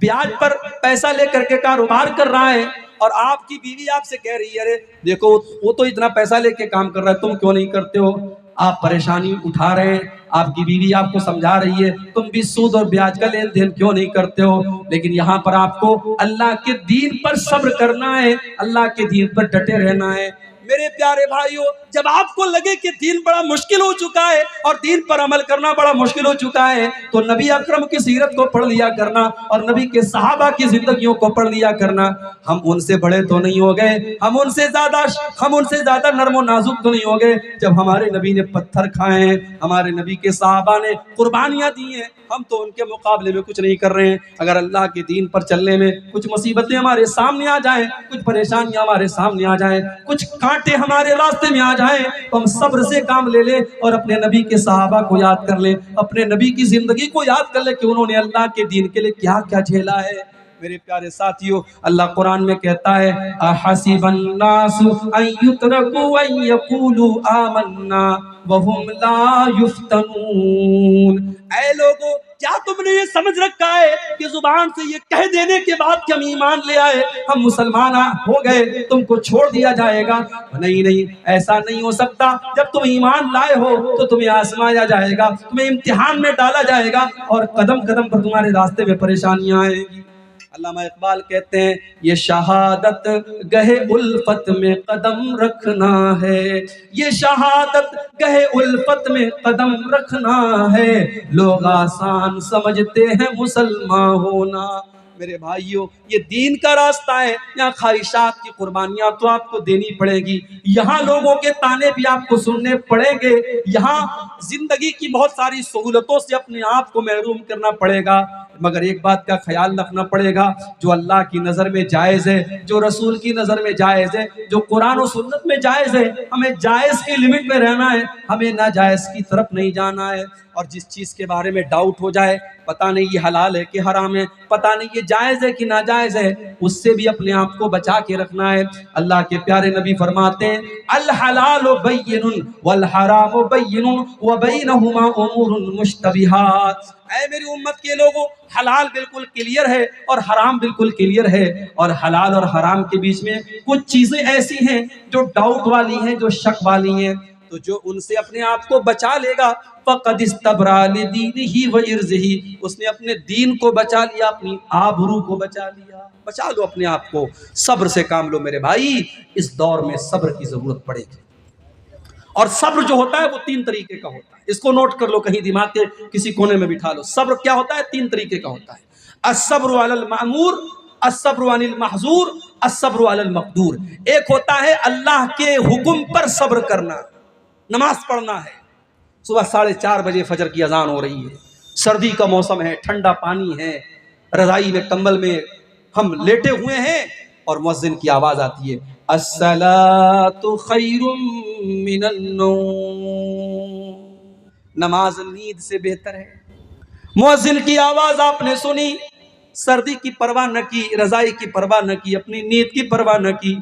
بیاج پر پیسہ لے کر کے کاروبار کر رہا ہے، اور آپ کی بیوی آپ سے کہہ رہی ہے ارے دیکھو وہ تو اتنا پیسہ لے کے کام کر رہا ہے، تم کیوں نہیں کرتے ہو؟ آپ پریشانی اٹھا رہے ہیں، آپ کی بیوی آپ کو سمجھا رہی ہے تم بھی سود اور بیاج کا لین دین کیوں نہیں کرتے ہو؟ لیکن یہاں پر آپ کو اللہ کے دین پر صبر کرنا ہے، اللہ کے دین پر ڈٹے رہنا ہے۔ میرے پیارے بھائیوں، جب آپ کو لگے کہ دین بڑا مشکل ہو چکا ہے اور دین پر عمل کرنا بڑا مشکل ہو چکا ہے تو نبی اکرم کی سیرت کو پڑھ لیا کرنا اور نبی کے صحابہ کی زندگیوں کو پڑھ لیا کرنا۔ ہم ان سے بڑے تو نہیں ہو گئے، ہم ان سے زیادہ نرم و نازک تو نہیں ہو گئے۔ جب ہمارے نبی نے پتھر کھائے ہیں، ہمارے نبی کے صحابہ نے قربانیاں دی ہیں، ہم تو ان کے مقابلے میں کچھ نہیں کر رہے ہیں۔ اگر اللہ کے دین پر چلنے میں کچھ مصیبتیں ہمارے سامنے آ جائیں، کچھ پریشانیاں ہمارے سامنے آ جائیں، کچھ کانٹے ہمارے راستے میں آ جائیں تو ہم صبر سے کام لے لیں اور اپنے نبی کے صحابہ کو یاد کر لیں، اپنے نبی کی زندگی کو یاد کر لیں کہ انہوں نے اللہ کے دین کے لیے کیا کیا جھیلا ہے۔ میرے پیارے ساتھیوں، اللہ قرآن میں کہتا ہے احسب الناس ان یترکوا ان یقولوا آمنا وهم لا یفتنون، اے لوگو کیا تم نے یہ سمجھ رکھا ہے کہ زبان سے یہ کہہ دینے کے بعد کہ ہم ایمان لے آئے، ہم مسلمان ہو گئے، تم کو چھوڑ دیا جائے گا؟ نہیں، ایسا نہیں ہو سکتا۔ جب تم ایمان لائے ہو تو تمہیں آزمایا جائے گا، تمہیں امتحان میں ڈالا جائے گا اور قدم قدم پر تمہارے راستے میں پریشانیاں آئیں گی۔ علامہ اقبال کہتے ہیں یہ شہادت گہے الفت میں قدم رکھنا ہے، یہ شہادت گہے الفت میں قدم رکھنا ہے، لوگ آسان سمجھتے ہیں مسلمان ہونا۔ میرے بھائیوں، یہ دین کا راستہ ہے، یہاں خواہشات کی قربانیاں تو آپ کو دینی پڑے گی، یہاں لوگوں کے تانے بھی آپ کو سننے پڑیں گے، یہاں زندگی کی بہت ساری سہولتوں سے اپنے آپ کو محروم کرنا پڑے گا، مگر ایک بات کا خیال رکھنا پڑے گا، جو اللہ کی نظر میں جائز ہے، جو رسول کی نظر میں جائز ہے، جو قرآن و سنت میں جائز ہے، ہمیں جائز کی لمٹ میں رہنا ہے، ہمیں ناجائز کی طرف نہیں جانا ہے۔ اور جس چیز کے بارے میں ڈاؤٹ ہو جائے، پتہ نہیں یہ حلال ہے کہ حرام ہے، پتہ نہیں یہ جائز ہے کہ ناجائز ہے، اس سے بھی اپنے آپ کو بچا کے رکھنا ہے۔ اللہ کے پیارے نبی فرماتے ہیں الحلال بین والحرام بین وبینہما امور مشتبہات، اے میری امت کے لوگوں، حلال بالکل کلیئر ہے اور حرام بالکل کلیئر ہے، اور حلال اور حرام کے بیچ میں کچھ چیزیں ایسی ہیں جو ڈاؤٹ والی ہیں، جو شک والی ہیں، تو جو ان سے اپنے آپ کو بچا لے گا فقد استبرأ لدینہ وعرضہ، اس نے اپنے دین کو بچا لیا، اپنی آبرو کو بچا لیا۔ بچا لو اپنے آپ کو، صبر سے کام لو میرے بھائی، اس دور میں صبر کی ضرورت پڑے گی۔ اور صبر جو ہوتا ہے وہ 3 طریقے کا ہوتا ہے، اس کو نوٹ کر لو، کہیں دماغ کے کسی کونے میں بٹھا لو۔ صبر کیا ہوتا ہے؟ 3 طریقے کا ہوتا ہے، الصبر علی المأمور، الصبر عن المحظور، الصبر علی المقدور۔ ایک ہوتا ہے اللہ کے حکم پر صبر کرنا، نماز پڑھنا ہے، صبح 4:30 بجے فجر کی اذان ہو رہی ہے، سردی کا موسم ہے، ٹھنڈا پانی ہے، رضائی میں کمبل میں ہم لیٹے ہوئے ہیں اور مؤذن کی آواز آتی ہے الصلاۃ خیر من النوم، نماز نیند سے بہتر ہے۔ مؤذن کی آواز آپ نے سنی، سردی کی پرواہ نہ کی، رضائی کی پرواہ نہ کی، اپنی نیند کی پرواہ نہ کی،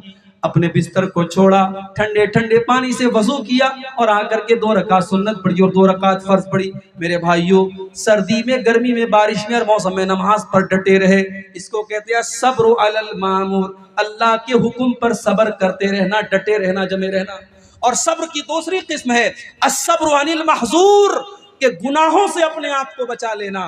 اپنے بستر کو چھوڑا، ٹھنڈے ٹھنڈے پانی سے وضو کیا اور آ کر کے 2 رکعت سنت پڑھی اور 2 رکعت فرض پڑھی۔ میرے بھائیوں، سردی میں، گرمی میں، بارش میں اور موسم میں نماز پر ڈٹے رہے، اس کو کہتے ہیں صبر علی المامور، اللہ کے حکم پر صبر کرتے رہنا، ڈٹے رہنا، جمے رہنا۔ اور صبر کی دوسری قسم ہے الصبر عن المحظور، کہ گناہوں سے اپنے آپ کو بچا لینا۔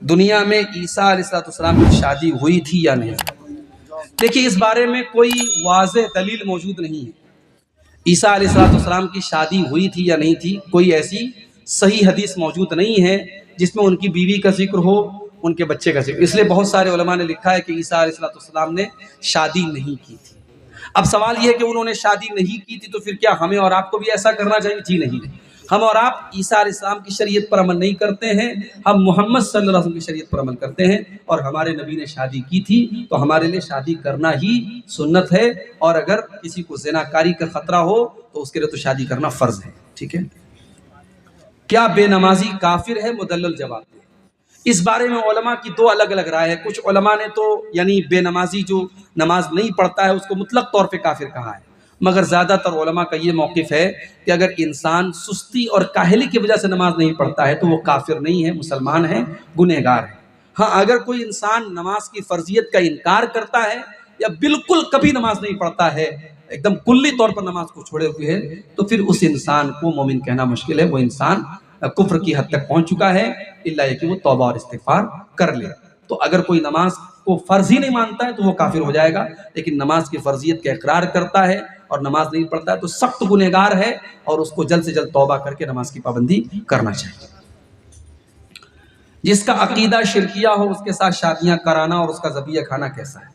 دنیا میں عیسیٰ علیہ السلام کی شادی ہوئی تھی یا نہیں؟ دیکھیے اس بارے میں کوئی واضح دلیل موجود نہیں ہے. عیسیٰ علیہ السلام کی شادی ہوئی تھی یا نہیں تھی، کوئی ایسی صحیح حدیث موجود نہیں ہے جس میں ان کی بیوی کا ذکر ہو، ان کے بچے کا ذکر. اس لیے بہت سارے علماء نے لکھا ہے کہ عیسیٰ علیہ السلام نے شادی نہیں کی تھی. اب سوال یہ ہے کہ انہوں نے شادی نہیں کی تھی تو پھر کیا ہمیں اور آپ کو بھی ایسا کرنا چاہیے؟ جی نہیں. ہم اور آپ عیسیٰ علیہ السلام کی شریعت پر عمل نہیں کرتے ہیں، ہم محمد صلی اللہ علیہ وسلم کی شریعت پر عمل کرتے ہیں. اور ہمارے نبی نے شادی کی تھی تو ہمارے لیے شادی کرنا ہی سنت ہے، اور اگر کسی کو زناکاری کا خطرہ ہو تو اس کے لیے تو شادی کرنا فرض ہے. ٹھیک ہے. کیا بے نمازی کافر ہے؟ مدلل جواب دیں. اس بارے میں علماء کی دو الگ الگ رائے ہے. کچھ علماء نے تو یعنی بے نمازی جو نماز نہیں پڑھتا ہے اس کو مطلق طور پہ کافر کہا ہے، مگر زیادہ تر علماء کا یہ موقف ہے کہ اگر انسان سستی اور کاہلی کی وجہ سے نماز نہیں پڑھتا ہے تو وہ کافر نہیں ہے، مسلمان ہے، گنہگار ہے. ہاں اگر کوئی انسان نماز کی فرضیت کا انکار کرتا ہے یا بالکل کبھی نماز نہیں پڑھتا ہے، ایک دم کلی طور پر نماز کو چھوڑے ہوئے ہے، تو پھر اس انسان کو مومن کہنا مشکل ہے. وہ انسان کفر کی حد تک پہنچ چکا ہے، الا یہ کہ وہ توبہ اور استغفار کر لے. تو اگر کوئی نماز کو فرض ہی نہیں مانتا ہے تو وہ کافر ہو جائے گا، لیکن نماز کی فرضیت کا اقرار کرتا ہے اور نماز نہیں پڑھتا ہے تو سخت گنہگار ہے، اور اس کو جلد سے جلد توبہ کر کے نماز کی پابندی کرنا چاہیے. جس کا عقیدہ شرکیہ ہو اس کے ساتھ شادیاں کرانا اور اس کا ذبیحہ کھانا کیسا ہے؟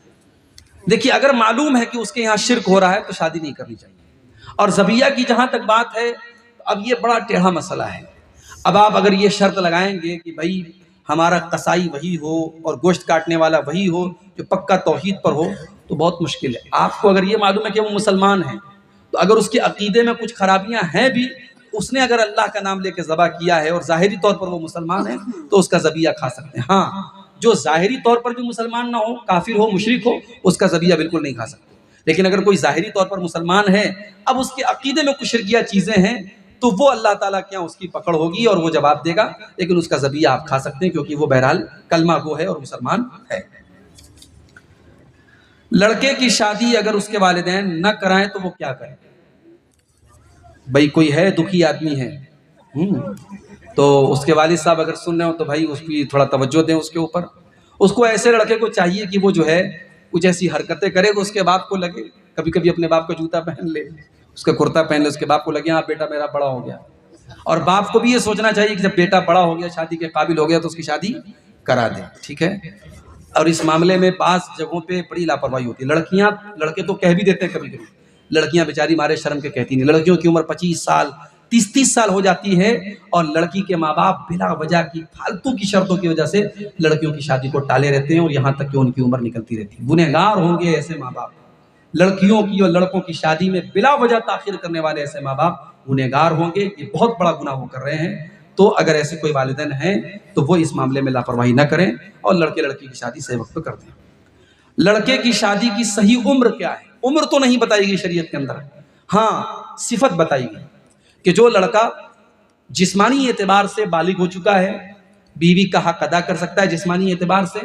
دیکھیے اگر معلوم ہے کہ اس کے یہاں شرک ہو رہا ہے تو شادی نہیں کرنی چاہیے. اور ذبیحہ کی جہاں تک بات ہے، اب یہ بڑا ٹیڑھا مسئلہ ہے. اب آپ اگر یہ شرط لگائیں گے کہ بھائی ہمارا قصائی وہی ہو اور گوشت کاٹنے والا وہی ہو جو پکا توحید پر ہو، تو بہت مشکل ہے. آپ کو اگر یہ معلوم ہے کہ وہ مسلمان ہیں تو اگر اس کے عقیدے میں کچھ خرابیاں ہیں بھی، اس نے اگر اللہ کا نام لے کے ذبح کیا ہے اور ظاہری طور پر وہ مسلمان ہے تو اس کا ذبیحہ کھا سکتے ہیں. ہاں جو ظاہری طور پر بھی مسلمان نہ ہو، کافر ہو، مشرک ہو، اس کا ذبیحہ بالکل نہیں کھا سکتے. لیکن اگر کوئی ظاہری طور پر مسلمان ہے، اب اس کے عقیدے میں کچھ شرکیہ چیزیں ہیں، تو وہ اللہ تعالیٰ کے یہاں اس کی پکڑ ہوگی اور وہ جواب دے گا، لیکن اس کا ذبیحہ آپ کھا سکتے ہیں کیونکہ وہ بہرحال کلمہ گو ہے اور مسلمان ہے. لڑکے کی شادی اگر اس کے والدین نہ کرائیں تو وہ کیا کریں؟ بھائی کوئی ہے دکھی آدمی ہے تو اس کے والد صاحب اگر سن رہے ہو تو بھائی اس کی تھوڑا توجہ دیں اس کے اوپر. اس کو ایسے لڑکے کو چاہیے کہ وہ جو ہے کچھ ایسی حرکتیں کرے کہ اس کے باپ کو لگے، کبھی کبھی اپنے باپ کا جوتا پہن لے، اس کا کرتا پہن لے، اس کے باپ کو لگے ہاں بیٹا میرا بڑا ہو گیا. اور باپ کو بھی یہ سوچنا چاہیے کہ جب بیٹا بڑا ہو گیا، شادی کے قابل ہو گیا تو اس کی شادی کرا دیں. ٹھیک ہے. اور اس معاملے میں بعض جگہوں پہ بڑی لاپرواہی ہوتی ہے. لڑکیاں، لڑکے تو کہہ بھی دیتے ہیں کبھی کبھی، لڑکیاں بیچاری مارے شرم کے کہتی نہیں. لڑکیوں کی عمر 25 سال 30 سال ہو جاتی ہے اور لڑکی کے ماں باپ بلا وجہ کی فالتو کی شرطوں کی وجہ سے لڑکیوں کی شادی کو ٹالے رہتے ہیں اور یہاں تک کہ ان کی عمر نکلتی رہتی ہے. گنہگار ہوں گے ایسے ماں باپ. لڑکیوں کی اور لڑکوں کی شادی میں بلا وجہ تاخیر کرنے والے ایسے ماں باپ گنہگار ہوں گے. یہ بہت بڑا گناہ وہ کر رہے ہیں. تو اگر ایسے کوئی والدین ہیں تو وہ اس معاملے میں لاپرواہی نہ کریں اور لڑکے لڑکی کی شادی صحیح وقت پہ کر دیں. لڑکے کی شادی کی صحیح عمر کیا ہے؟ عمر تو نہیں بتائی گئی شریعت کے اندر، ہاں صفت بتائی گئی کہ جو لڑکا جسمانی اعتبار سے بالغ ہو چکا ہے، بیوی کا حق ادا کر سکتا ہے جسمانی اعتبار سے،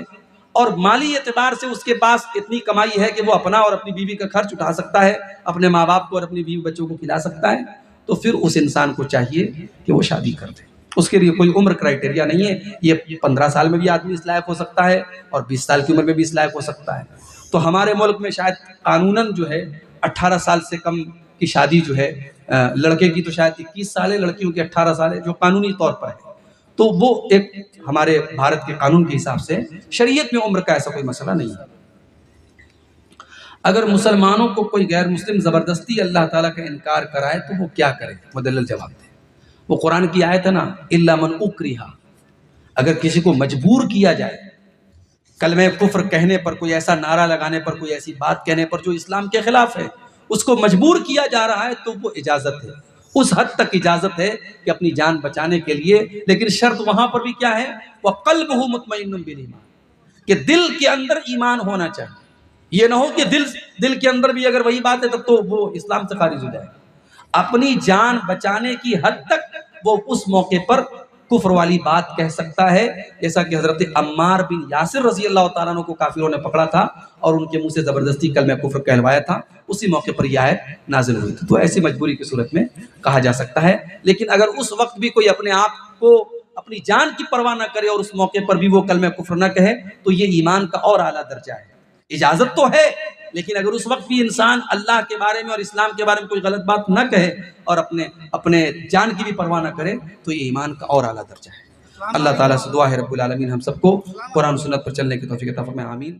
اور مالی اعتبار سے اس کے پاس اتنی کمائی ہے کہ وہ اپنا اور اپنی بیوی کا خرچ اٹھا سکتا ہے، اپنے ماں باپ کو اور اپنی بیوی بچوں کو کھلا سکتا ہے، تو پھر اس انسان کو چاہیے کہ وہ شادی کر دے. اس کے لیے کوئی عمر کرائٹیریا نہیں ہے. یہ 15 سال میں بھی آدمی اس لائق ہو سکتا ہے اور 20 سال کی عمر میں بھی اس لائق ہو سکتا ہے. تو ہمارے ملک میں شاید قانوناً جو ہے 18 سال سے کم کی شادی جو ہے، لڑکے کی تو شاید 21 سال ہے، لڑکیوں کی 18 سال ہے جو قانونی طور پر ہے. تو وہ ایک ہمارے بھارت کے قانون کے حساب سے شریعت میں عمر کا ایسا کوئی مسئلہ نہیں ہے. اگر مسلمانوں کو کوئی غیر مسلم زبردستی اللہ تعالیٰ کا انکار کرائے تو وہ کیا کرے؟ مدلل جواب دے. وہ قرآن کی آیت ہے نا، الا من اکرہ، اگر کسی کو مجبور کیا جائے کلمہ کفر کہنے پر، کوئی ایسا نعرہ لگانے پر، کوئی ایسی بات کہنے پر جو اسلام کے خلاف ہے، اس کو مجبور کیا جا رہا ہے تو وہ اجازت ہے. اس حد تک اجازت ہے کہ اپنی جان بچانے کے لیے، لیکن شرط وہاں پر بھی کیا ہے؟ وَقَلْبُهُ مُطْمَئِنٌ بِالْإِيمَانِ، کہ دل کے اندر ایمان ہونا چاہیے. یہ نہ ہو کہ دل کے اندر بھی اگر وہی بات ہے تب تو وہ اسلام سے خارج ہو جائے. اپنی جان بچانے کی حد تک وہ اس موقع پر کفر والی بات کہہ سکتا ہے، جیسا کہ حضرت عمار بن یاسر رضی اللہ تعالیٰ عنہ کو کافروں نے پکڑا تھا اور ان کے منہ سے زبردستی کلمہ کفر کہلوایا تھا. اسی موقع پر یہ آیت نازل ہوئی تھی. تو ایسی مجبوری کی صورت میں کہا جا سکتا ہے. لیکن اگر اس وقت بھی کوئی اپنے آپ کو اپنی جان کی پرواہ نہ کرے اور اس موقع پر بھی وہ کلمہ کفر نہ کہے تو یہ ایمان کا اور اعلیٰ درجہ ہے. اجازت تو ہے لیکن اگر اس وقت بھی انسان اللہ کے بارے میں اور اسلام کے بارے میں کوئی غلط بات نہ کہے اور اپنے جان کی بھی پرواہ نہ کرے تو یہ ایمان کا اور اعلیٰ درجہ ہے. اللہ تعالیٰ سے دعا ہے رب العالمین ہم سب کو قرآن و سنت پر چلنے کی توفیق عطا فرمائے. آمین.